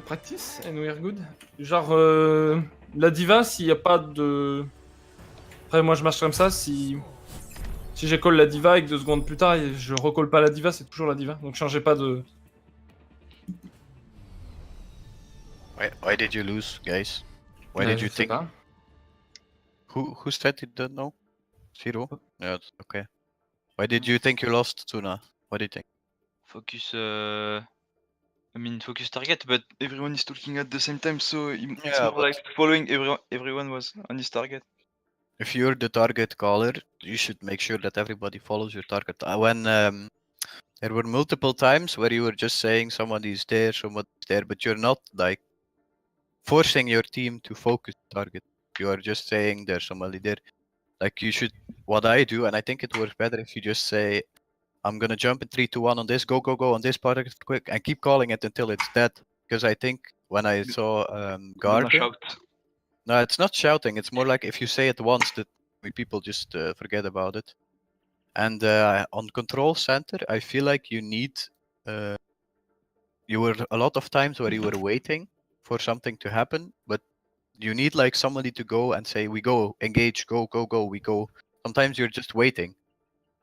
practice and we're good. Genre, la diva, s'il n'y a pas de... Après, moi je marche comme ça, si j'ai call la diva et que 2 secondes plus tard, je recolle pas la diva, c'est toujours la diva. Donc changez pas de... Why did you lose, guys? Why Ouais, did you je sais think? pas. Who said you don't know? Zero? Yeah, it's okay. Why did you think you lost, Tuna? What do you think? Focus, I mean, focus target, but everyone is talking at the same time, so it's Yeah, more like following everyone was on his target. If you're the target caller, you should make sure that everybody follows your target. When there were multiple times where you were just saying somebody's there, somebody's there, but you're not like forcing your team to focus target. You are just saying there's somebody there. Like you should, what I do, and I think it works better if you just say, I'm gonna jump in 3, 2, 1 on this, go on this target quick, and keep calling it until it's dead. Because I think when I saw Guard, Shout. no, it's not shouting. It's more like if you say it once, that people just forget about it. And on control center, I feel like you need. You were a lot of times where you were waiting for something to happen, but you need like somebody to go and say, "We go, engage, go, we go." Sometimes you're just waiting.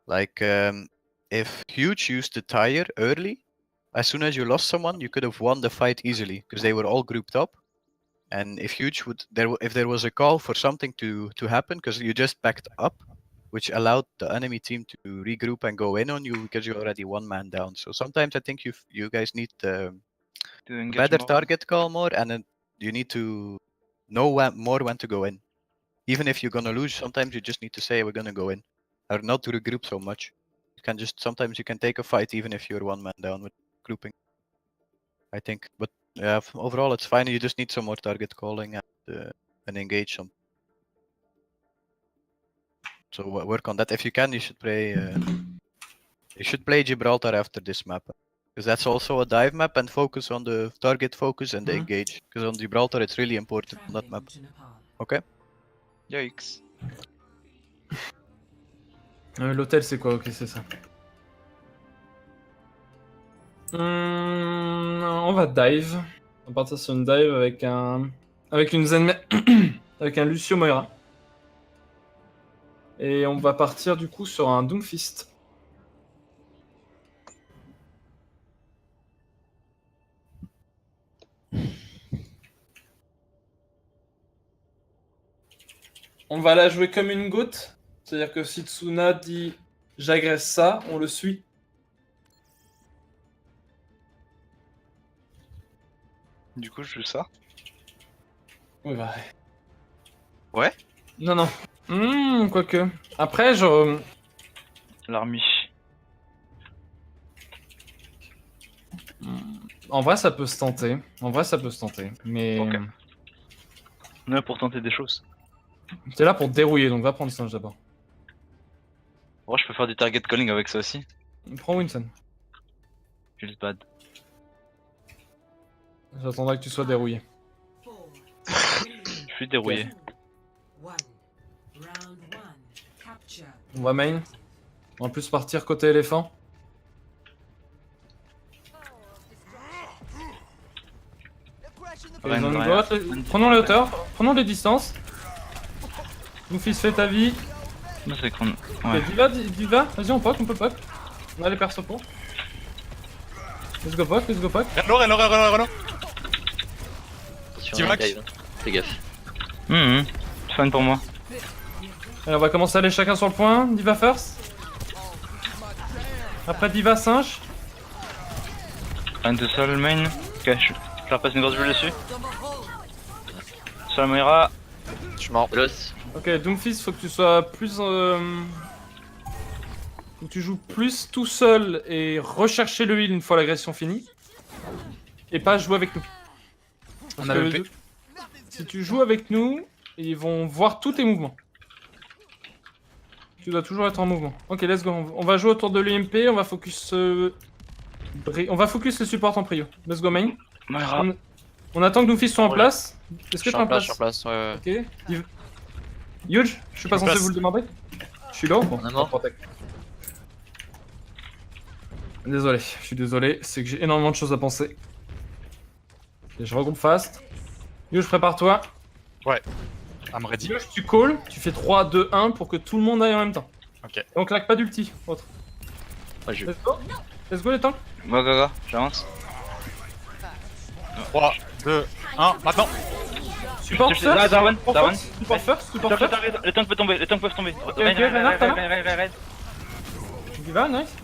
Like if Huge used the tire early, as soon as you lost someone, you could have won the fight easily because they were all grouped up. And if Huge would if there was a call for something to happen because you just backed up, which allowed the enemy team to regroup and go in on you because you're already one man down. So sometimes I think you guys need To engage better more. target call more, and then you need to know more when to go in. Even if you're gonna lose, sometimes you just need to say we're gonna go in, or not to regroup so much. You can just sometimes you can take a fight even if you're one man down with grouping. I think, but yeah, overall it's fine. You just need some more target calling and engage some. So work on that if you can. You should play. You should play Gibraltar after this map. Because that's also a dive map and focus on the target focus and the Mhm. engage. Because on Gibraltar it's really important on that Traveling map. to Nepal. Okay? Yikes. L'hôtel, c'est quoi? Ok, c'est ça. On va dive. On va partir sur une dive avec une Zen... avec un Lucio Moira. Et on va partir du coup sur un Doomfist. On va la jouer comme une goutte. C'est-à-dire que si Tsuna dit j'agresse ça, on le suit. Du coup, je joue ça. Oui, bah. Ouais. Non, non. Quoique. Après, genre. L'armée. En vrai, ça peut se tenter. Mais. Ok. On est là pour tenter des choses. T'es là pour te dérouiller, donc va prendre Singe d'abord. En vrai, je peux faire du target calling avec ça aussi. Prends Winston. Juste bad. J'attendrai que tu sois dérouillé. 4, Je suis dérouillé. 2, 1. Round 1. Capture. On va main. On va plus partir côté éléphant. Ok, Rien, zone rien. droite, prenons les hauteurs, prenons les distances. Doomfist, fais ta vie. Non, c'est qu'on. Ok, Ouais. Diva, vas-y, on peut poke. On a les persos pour. Let's go poke. Reno. Attention, T-Max. il dive, hein. Fais gaffe. Fun pour moi. Allez, on va commencer à aller chacun sur le point. Diva first. Après Diva, Singe. Un tout seul main. Ok, je leur passe une grosse bulle dessus. Sur la Moira. Je mens. Los. Ok, Doomfist, faut que tu sois plus. Faut que tu joues plus tout seul et rechercher le heal une fois l'agression finie. Et pas jouer avec nous. Parce On a que le P. si tu joues avec nous, ils vont voir tous tes mouvements. Tu dois toujours être en mouvement. Ok, let's go. On va jouer autour de l'UMP, on va focus. On va focus les supports en prio. Let's go main. Moira. On attend que Doomfist soit en place. Est-ce que Je t'es suis en place? sur place, ouais. Ok. Huge, je suis pas Je censé passe. vous le demander. Je suis là. Bon, On est mort. protect. Désolé, je suis désolé, c'est que j'ai énormément de choses à penser. Et je regroupe fast. Huge, prépare-toi. I'm ready. Huge, tu call, tu fais 3, 2, 1 pour que tout le monde aille en même temps. Ok. Donc claque pas d'ulti, autre. Ah, je... Let's go. Let's go les tanks. Go, j'avance. 3, 2, 1, maintenant. Support Je- là, Darwin, support Darwin. first, support first, support first. Les tanks peuvent tomber, les tanks peuvent tomber. Renard, t'as là Tu vas, nice.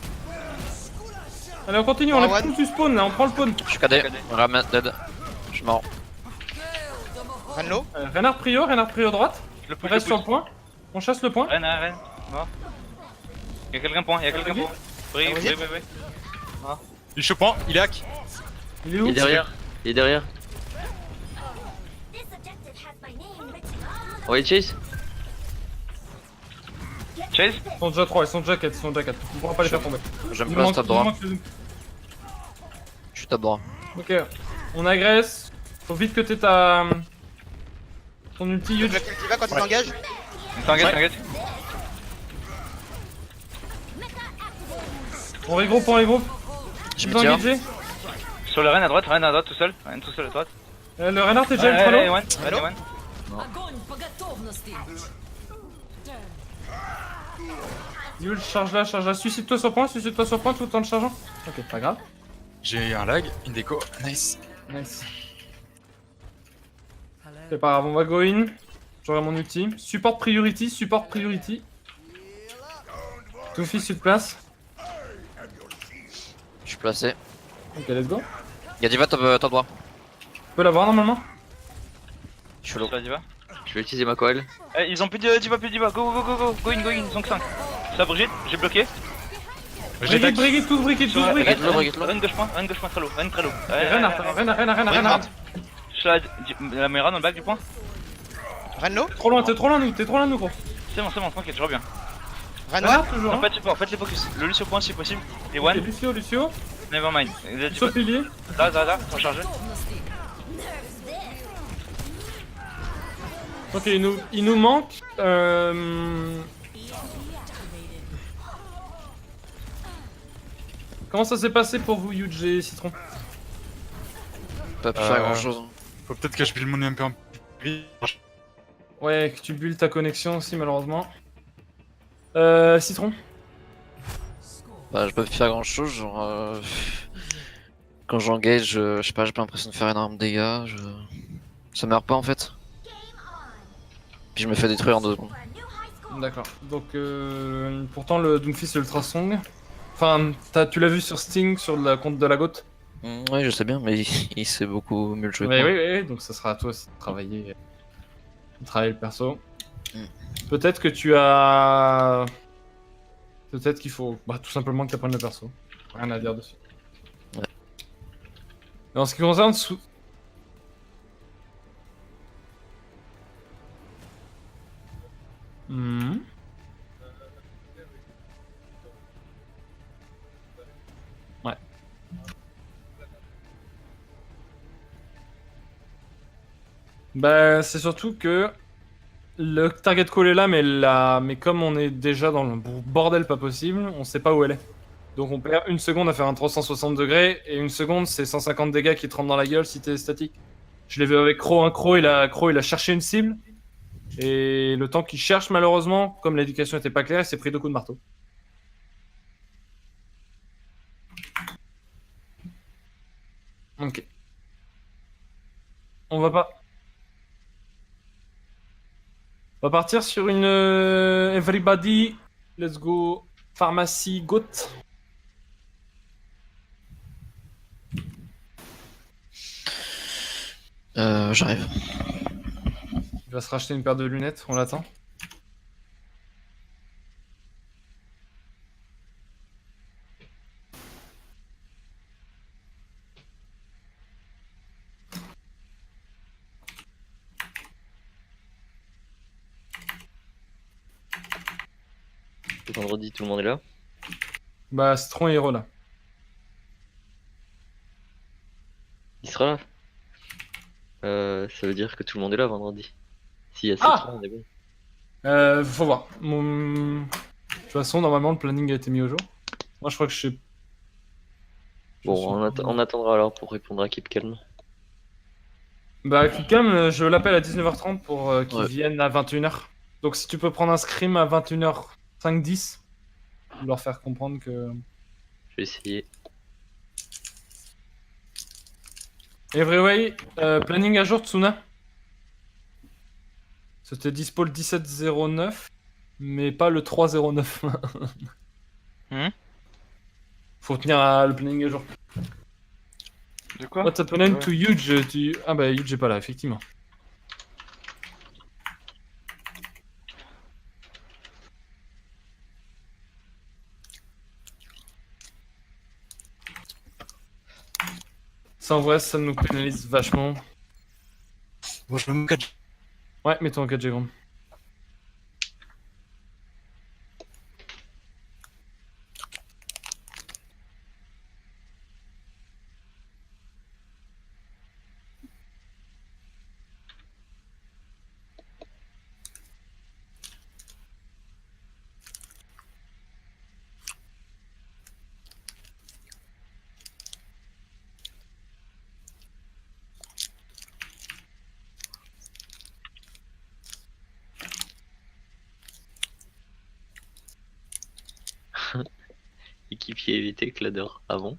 Allez, on continue, on Ah, est tous du spawn là, on prend le spawn. Je suis KD. Ramen dead. Je mens. Renlo. Renard prio droite. Le On reste sur le point. On chasse le point. Rennes. Mort. Y'a quelqu'un point, point. Oui. Il est point, il est hack. Il est où? Il est derrière. On va les chase. Chase. Ils sont déjà 3, ils sont déjà 4, On pourra pas les faire tomber. Je me Il place manque- top il droit. manque le- Je suis top droit. Ok, on agresse. Faut vite que t'aies ta. Ton ulti huge. Le cultiva quand il s'engage. T'inquiète. On regroupe. Je Vous me tire. engagez. Sur le Rennes à droite, tout seul à droite. Le renard, t'es déjà ultra low. Allô. Huge, charge là. Suicide-toi sur point tout en le chargeant. Ok, pas grave. J'ai un lag, une déco, nice. Nice. C'est pas grave, on va go in. J'aurai mon ulti. Support priority, support priority. Touffi, tu te places. Je suis placé. Ok, let's go. Y'a Diva top, top droit. Tu peux l'avoir normalement. Je suis low. Ça, Diva. Je vais utiliser ma coil. Eh, ils ont plus de Diva, plus de Diva. Go, go, go, go. Go in, ils sont que 5. Ça, Brigitte, j'ai bloqué. J'ai Brigitte, tag. Brigitte, tous Brigitte, tous Brigitte. Rennes gauche point très low, Rennes très low. Renard. Je suis la Mera dans le bac du point. Renno. Trop loin, t'es trop loin de nous, gros. C'est bon, tranquille, je reviens. Renno. Renard, toujours. Non, Hein. pas de support, faites les focus. Le Lucio point si possible. Et Ok, one, Lucio. nevermind. Lucio pilier. Là, sans charger. Ok, il nous manque. Comment ça s'est passé pour vous, Yuji et Citron? Pas pu faire grand chose. Faut peut-être que je build mon MP en Ouais, que tu bulles ta connexion aussi, malheureusement. Citron? Bah, j'ai pas pu faire grand chose. Genre, quand j'engage, je sais pas, j'ai pas l'impression de faire énormément de dégâts. Ça meurt pas en fait. Puis je me fais détruire en 2 secondes. D'accord. Donc, pourtant, le Doomfist est ultra strong. Enfin, tu l'as vu sur Sting, sur la compte de la GOAT. Oui, je sais bien, mais il sait beaucoup mieux le jouer. Oui, que moi. oui, donc ça sera à toi aussi de travailler le perso. Mm. Peut-être que tu as... Peut-être qu'il faut tout simplement que tu apprennes le perso. Rien à dire dessus. Ouais. Et en ce qui concerne... Hmm. Ouais. Bah, c'est surtout que le target call est là, mais comme on est déjà dans le bordel pas possible, on sait pas où elle est. Donc on perd une seconde à faire un 360 degrés, et une seconde c'est 150 dégâts qui te rentrent dans la gueule si t'es statique. Je l'ai vu avec Crow, Crow il a cherché une cible, et le temps qu'il cherche malheureusement, comme l'éducation était pas claire, il s'est pris 2 coups de marteau. Ok. On va pas... On va partir sur une everybody, let's go, pharmacie goat. J'arrive. Il va se racheter une paire de lunettes, on l'attend. Vendredi, tout le monde est là. Bah, Citron et Hero là. Il sera là. Ça veut dire que tout le monde est là vendredi. S'il y a Ah 7 on est bon. Faut voir. De toute façon, normalement, le planning a été mis au jour. Moi, je crois que je sais. Bon, on attendra alors pour répondre à Keep Calm. Bah, Kikam, je l'appelle à 19h30 pour qu'il Ouais. vienne à 21h. Donc, si tu peux prendre un scrim à 21h5-10, leur faire comprendre que. Je vais essayer. Everyway, planning à jour Tsuna. C'était dispo le 17-09, mais pas le 3-09. Faut tenir le planning à jour. De quoi? What's happening to Huge? Ah bah Huge est pas là, effectivement. Ça en vrai, ça nous pénalise vachement. Bon, je me mets 4G. Ouais, mets-toi en 4G grand. Équipier évité Cladder avant.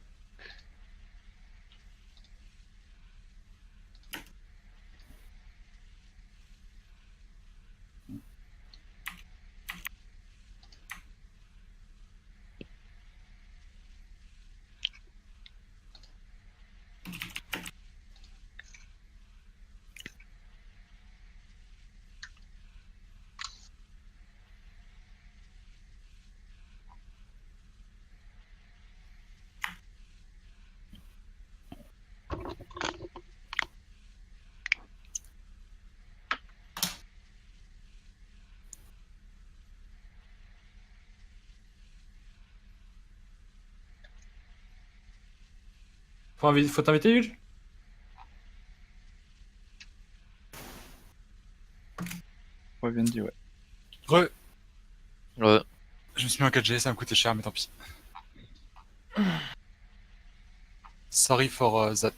Faut t'inviter, Huge. Ouais, bien dit, ouais. Re, Ouais. je me suis mis en 4G, ça va me coûter cher, mais tant pis. Sorry for that.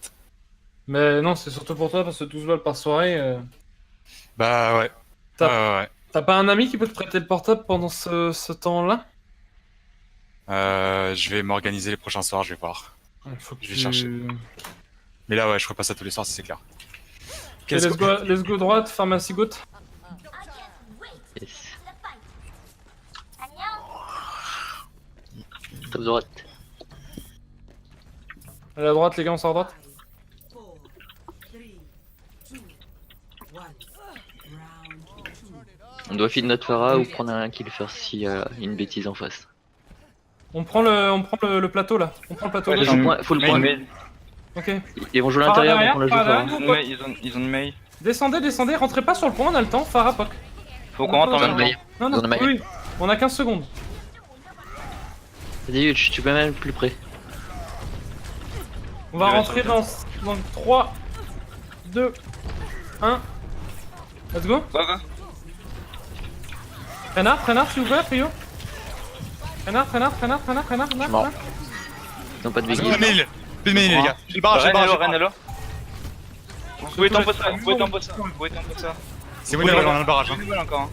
Mais non, c'est surtout pour toi parce que 12 balles par soirée. Bah ouais. Ouais. T'as pas un ami qui peut te prêter le portable pendant ce temps-là? Je vais m'organiser les prochains soirs, je vais voir. Faut que Je vais tu- chercher. Mais là, ouais, je ferai pas ça tous les soirs, c'est clair. Ok, let's go droite, pharmacie gauche. Yes. Top droite. Allez à droite, les gars, on sort à droite. 4, 3, 2, 1. Round 2. On doit feed notre Pharah ou prendre un kill first s'il y a une bêtise en face. On prend le plateau là. On prend le plateau. Ouais, gauche. Faut le point. Ok. Ils vont jouer à Farah l'intérieur, derrière, donc on la joue Farah Pharah. derrière. Ils ont une mail. Descendez, rentrez pas sur le point, on a le temps. Farah poc. Faut qu'on rentre en même Mail. temps. Non, Ils ont le mail. oui, on a 15 secondes. Vas-y, Huge, tu peux même plus près. On va Ouais, rentrer dans 3, 2, 1. Let's go. Go, go. Renard, s'il vous plaît, Trio. Renard. Je mors. Ils ont pas de Plus biggie. de mail, les gars. J'ai le barrage, j'ai le barrage. Renalo. Vous pouvez tempo ça, vous pouvez tempo ça. C'est Winner, on a le barrage. J'ai une balle encore.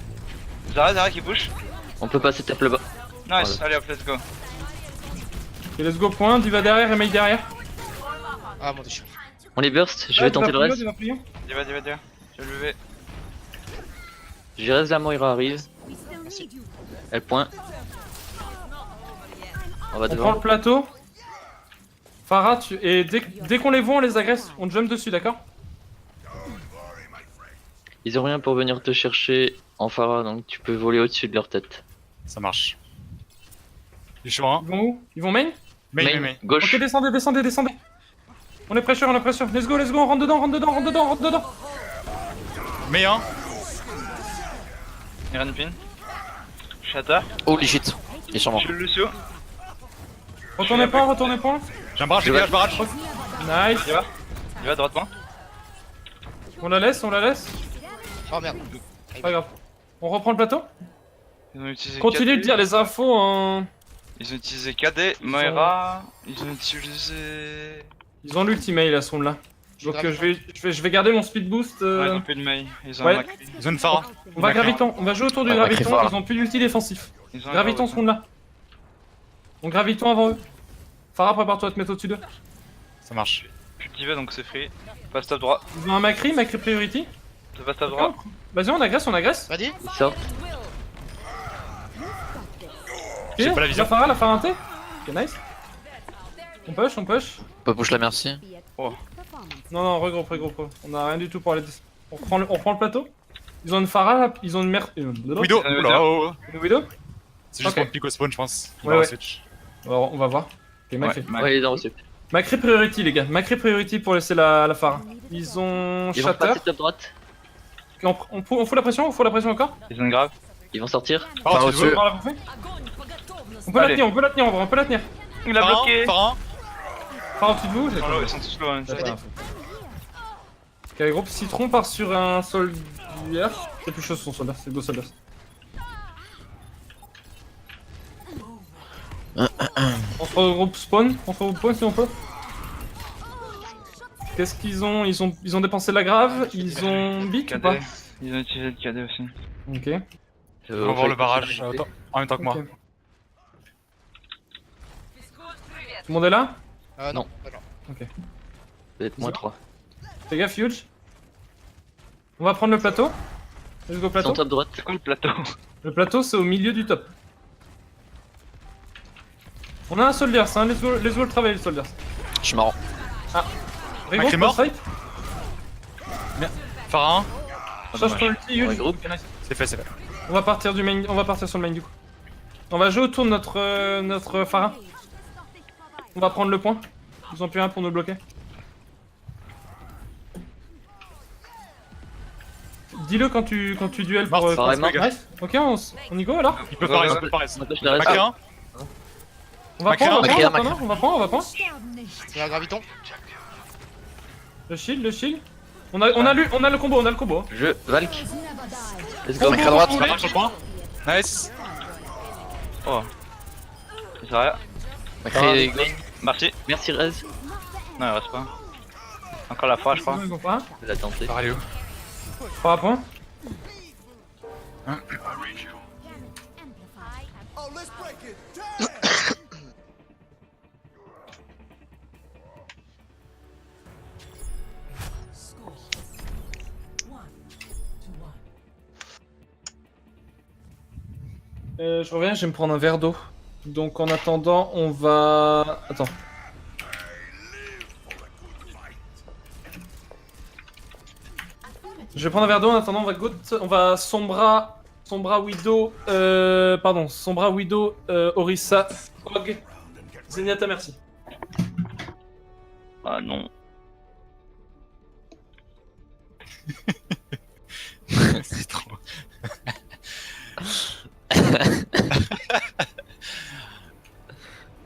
Zara qui push. On peut passer tape là-bas. Nice, allez hop, let's go. Ok, let's go point. Diva derrière et Mei derrière. Ah mon dieu. On les burst, je vais tenter le reste. Dis-va. Je vais le lever. Je reste la Moira arrive. Elle point. On va On prend devant. le plateau. Farah, et dès qu'on les voit, on les agresse. On jump dessus, d'accord? Ils ont rien pour venir te chercher en Pharah, donc tu peux voler au-dessus de leur tête. Ça marche. Les chevaux, hein. Ils vont où? Ils vont main? Main. Gauche. Ok, descendez. On est pressure. Let's go, on rentre dedans. Mais hein. Iran pin. Shatter. Holy shit. Il est sur moi. Je le Lucio. Retournez point. J'ai un barrage, les gars, je barrage. Nice. Il va droitement. On la laisse. Oh merde. Pas grave. On reprend le plateau. Ils ont utilisé Continue KD. de dire les infos en... Ils ont utilisé KD, Moira. Ils ont utilisé. Ils ont l'ultimate à ce là. Donc je vais garder mon speed boost. Ouais, ils ont plus de mail. Ils ont Ouais. un Macri. Ils ont une Pharah. On va graviton. On va jouer autour du Ouais, graviton. Macri, Ils ont plus d'ulti défensif. Ils ont un Graviton ce là. On graviton avant eux. Farah, prépare-toi à te mettre au-dessus d'eux. Ça marche. Plus de diva donc c'est free. Passe top droit. Ils ont un Macri priority. Ça passe top droit. Vas-y, on agresse. Vas-y. Ils sortent. J'ai pas la vision. La Farah T. Ok, nice. On push. On peut push la merci. Non, regroupe. On a rien du tout pour aller. On prend le plateau. Ils ont une Farah, là, ils ont une merde. Widow. Oula, oh. Une Widow. C'est juste Ok. pour le pic au spawn, je pense. Ouais. Switch. On va voir. Ok, Macri. Ouais, ils ont reçu. Macri priority, les gars. Macri priority pour laisser la Farah. Ils ont Ils vont Shatter. passer top droite. On fout la pression encore. Ils ont une grave. Ils vont sortir. Pharah, tu au-dessus. veux? On va la bouffer. On peut la Allez. tenir, en vrai, on peut la tenir. Il l'a bloqué. Pharah. Farah au-dessus de vous. Ils sont low, ils sont tous low. hein. J'ai pas l'info. Ok, le groupe Citron part sur un soldier. C'est plus chaud son soldat, c'est deux soldats. On se regroupe spawn si on peut. Qu'est-ce qu'ils ont? Ils ont dépensé la grave, ils ont bic ou pas? KD. Ils ont utilisé le KD aussi. Ok. On va voir le barrage en même temps que moi. Ok. Tout le monde est là? Non. Peut-être moins 3. Fais gaffe, huge. On va prendre le plateau. Let's go Ils plateau. sont top droite. C'est quoi le plateau? Le plateau c'est au milieu du top. On a un soldier, hein. Let's go le travail les soldiers. Je suis marrant. Regroupe, Macri mort. fight. Pharah. Change ton ulti, huge. Regroupe. Ok, nice. C'est fait. On va partir sur le main du coup. On va jouer autour de notre Farah. On va prendre le point. Ils ont plus rien pour nous bloquer. Dis-le quand tu duels pour... Mort, Farah est pour- mort. Nice. Ok, on y go alors. Il peut Ouais, faire ouais. pareil. On empêche le reste. Macri, hein. On va Macria, prendre, Macria, on va prendre. C'est un graviton. Le shield. On a le combo, hein. Je Valk. Let's go. Macria à droite. Ça marche sur le point. Nice. Oh. C'est rien. Macria et Ghost. Merci. Merci Rez. Non, il reste pas. Encore la fois, je crois. Ils ont pas. Je l'ai tenté. Par allez où? 3 points. Score 1 to 1. Je reviens, je vais me prendre un verre d'eau. Donc en attendant, on va... Attends. Je vais prendre un verre d'eau, en attendant on va Sombra Widow, Sombra Widow, Orisa, Og, Zenyatta, merci. Ah non. C'est trop.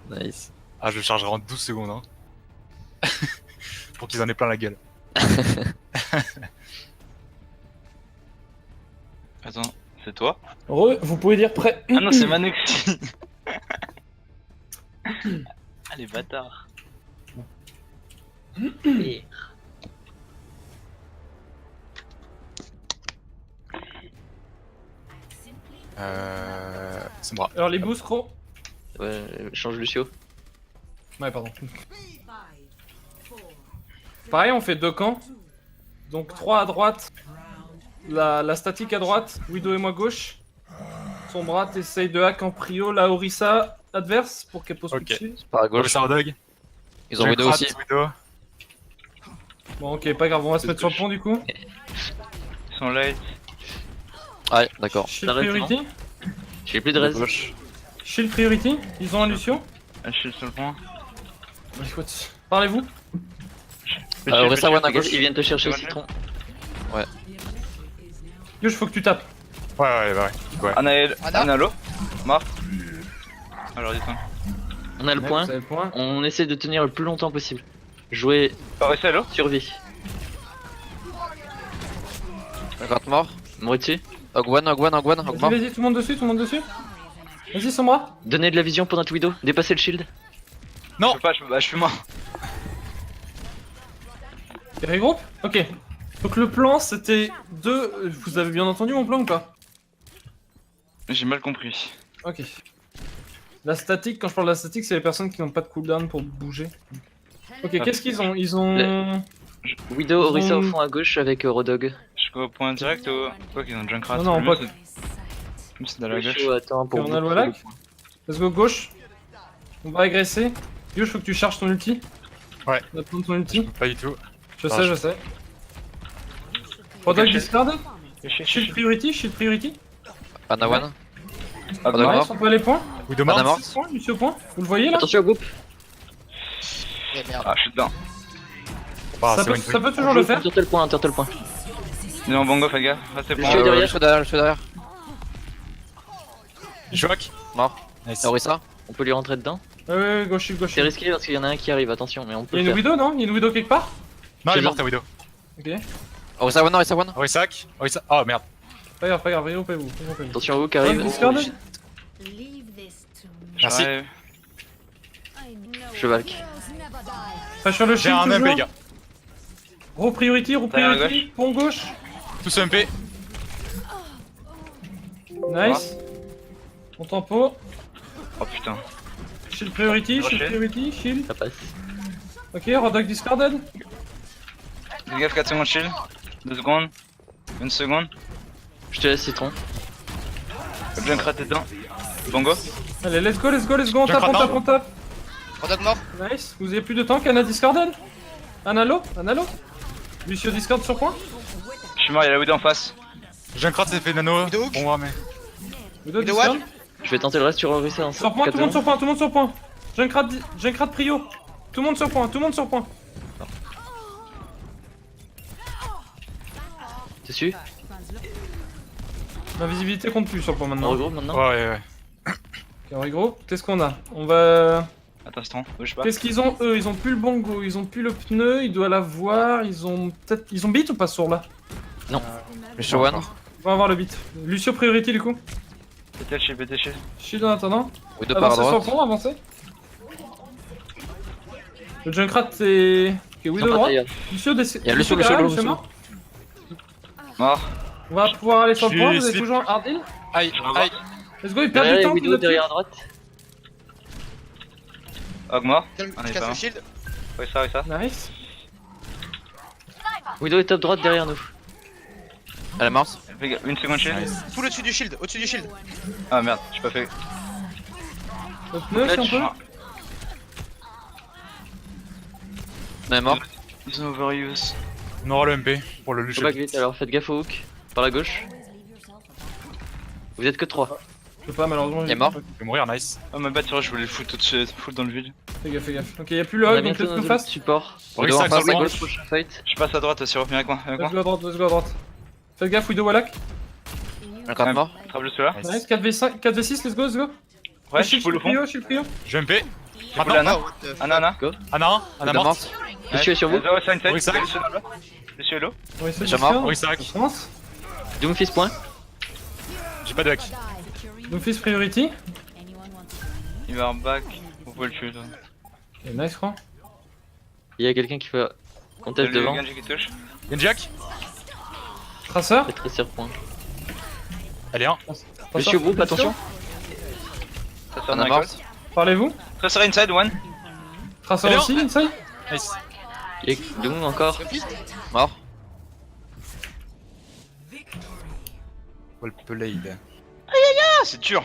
Nice. Ah, je le chargerai en 12 secondes, hein. Pour qu'ils en aient plein la gueule. Attends, c'est toi? Vous pouvez dire prêt. Ah non, c'est Manux. Ah les bâtards. C'est moi. Alors les boosts, Cro. Ouais, change Lucio. Ouais, pardon. 5, 4, Pareil, on fait 2 camps. Donc 3 à droite, la statique à droite, Widow et moi gauche. Sombra, t'essayes de hack en prio, la Orisa adverse pour qu'elle pose Ok. plus dessus. Par à Gauche, gauche. ça dog. Ils ont Widow aussi. Widow. Bon, ok, pas grave, on va se mettre sur le pont du coup. Ils sont late. Ouais, d'accord. Shield T'arrêtes, priority. J'ai plus de Rez. Gauche. Shield priority. Ils ont un Lucio. Je suis sur le point. Bah, écoute, parlez-vous. Orisa one à gauche. Ils viennent te chercher au C'est citron. Yosh, faut que tu tapes. Ouais. Ouais. Anaël, Ana Analo. Mort. Alors dis-toi. On a le Ouais, point. vous avez le point. On essaie de tenir le plus longtemps possible. Jouer Oh, c'est allo. survie. Macria mort. Moitié. Ogwan mort. Vas-y, tout le monde dessus. Vas-y, Sombra. Donnez de la vision pour notre Widow. Dépassez le shield. Non. Je suis mort. Et regroupe. Ok. Donc le plan c'était Vous avez bien entendu mon plan ou pas? J'ai mal compris. Ok. La statique, quand je parle de la statique, c'est les personnes qui n'ont pas de cooldown pour bouger. Ok, qu'est-ce qu'ils ont? Ils ont... Widow, Orisa au fond à gauche avec Rodog. Je vais au point direct ou quoi qu'ils ont Junkrat. Non, pas... C'est dans la gauche. Lucio attend pour Ok, on a le boucler Wallach. Let's go gauche. On va agresser. Yosh, faut que tu charges ton ulti. Ouais. On va prendre ton ulti. Pas du tout. Je Ah, sais, je- je sais. Rodog Ok, discard. Shield priority. Anawan. Ah, Rodog non. mort. On peut aller point. Widow Ana mort. mort. Point, Lucie au point. Vous le voyez là? Attention au groupe. Eh merde. Ah, je suis dedans. Ah, ça, c'est peut, one ça peut toujours le faire. Turtle point, turtle point. Il est en bongo, fais gaffe. Restez Je point. suis derrière. Je suis derrière. Joak. Mort. Nice. Orisa. On peut lui rentrer dedans. Ouais, gauche. C'est risqué parce qu'il y en a un qui arrive, attention, mais on Il peut y a le une faire. widow, non? Il y a une widow quelque part? Non, il C'est est mort, ta Widow. Ok. Orisa one. Orisac. Orisac. Oh merde. Pas grave, regroupez-vous. Attention à vous qui arrive. Discord. Merci. J'arrive. Chevalk. Pas sur le J'ai shield un MP, toujours. les gars. Gros priority, Derrière pont gauche. Tous MP. Nice. On tempo. Oh putain. Shield priority, Rocher. shield. Ça passe. Ok, Rodog discarded. Fais gaffe, 4 secondes shield. 2 secondes. 1 seconde. Je te laisse citron. Junkrat est dedans. Bongo. Allez, let's go, on tape. Rodog mort. Nice. Vous avez plus de temps qu'Anna discarded. Analo. Lucio discard sur point. Je suis mort, il y a la Widow en face. Junkrat s'est fait nano. Widow hook. Bon, ouais, mais. Widow Widow discard. one. Je vais tenter le reste sur Orisa en Sur point, tout le monde sur point. Junkrat prio. Tout le monde sur point. Dessus. Ma visibilité compte plus sur point On maintenant. regroupe maintenant. Ouais. on regroupe. Qu'est-ce qu'on a? On va... Attention, bouge pas. Qu'est-ce qu'ils ont eux? Ils ont plus le bongo, ils ont plus le pneu, ils doivent l'avoir, ils ont peut-être... Ils ont beat ou pas sur là? Monsieur One. On va avoir le beat. Lucio priority du coup. BTC. Shield en attendant. Widow par Avancez sur le droite. pont, avancez. Le Junkrat c'est... Ok, Widow Sans droite. bataille. Lucio descend. Il y a Lucio, Lucio, Lucio. mort. Mort. On va pouvoir aller sur le Je point, suis vous avez slip. toujours un hard heal. Aïe, aïe. Let's go, il perd du Derrière temps. Widow, notre derrière à droite. Hog mort. Je On est casse pas. le shield. Ouais, ça. team. Nice. Widow est top droite derrière nous. Elle est morte. Une seconde shield. Nice. Full au-dessus du shield, au-dessus du shield. Ah merde, j'ai pas fait. Le pneu si on peut. Elle est morte. Ils ont overuse. On aura le MP pour le Faut Lucio. back vite, alors faites gaffe au hook. Par la gauche. Vous êtes que 3. Je peux pas malheureusement. Il est mort. Je vais mourir, nice. Oh ma batterie, je voulais le foutre tout full dans le vide. Fais gaffe, fais gaffe. Ok, y'a plus le On a hug, donc bientôt let's go nos fast. support. Widow en en face face à à gauche. Prochain fight. Je passe à droite, Siro, viens avec moi. Let's go à droite, let's go à droite. Faites gaffe, Widow Wallach. Encore mort. Travel celui-là. Nice. Nice, 4v5, 4v6, let's go, let's go. Ouais, je full au fond. Je suis le prio. Je vais MP. Full Maintenant. Anna. what the fuck. Anna. Anna, Anna Widow morte. morte. Lucio est sur vous. Zero sign Orisac. Monsieur Hello. Oui, c'est Déjà mort. Orisac. France. Doomfist point. J'ai pas de hack. Doomfist priority. Il va en back. Vous pouvez le tuer. toi. Et nice, franc. Il y a quelqu'un qui va contest Le devant. Genji qui touche. Y'a une Jack. Traceur. Faites tracer point. Elle est 1. Lucio groupe, attention. Ça sert On dans est la morte. Parlez-vous. Tracer inside, one. Traceur Allez, aussi, inside. Nice. Il y a Doom encore. Le fist. Mort. Well played. Ah, c'est dur.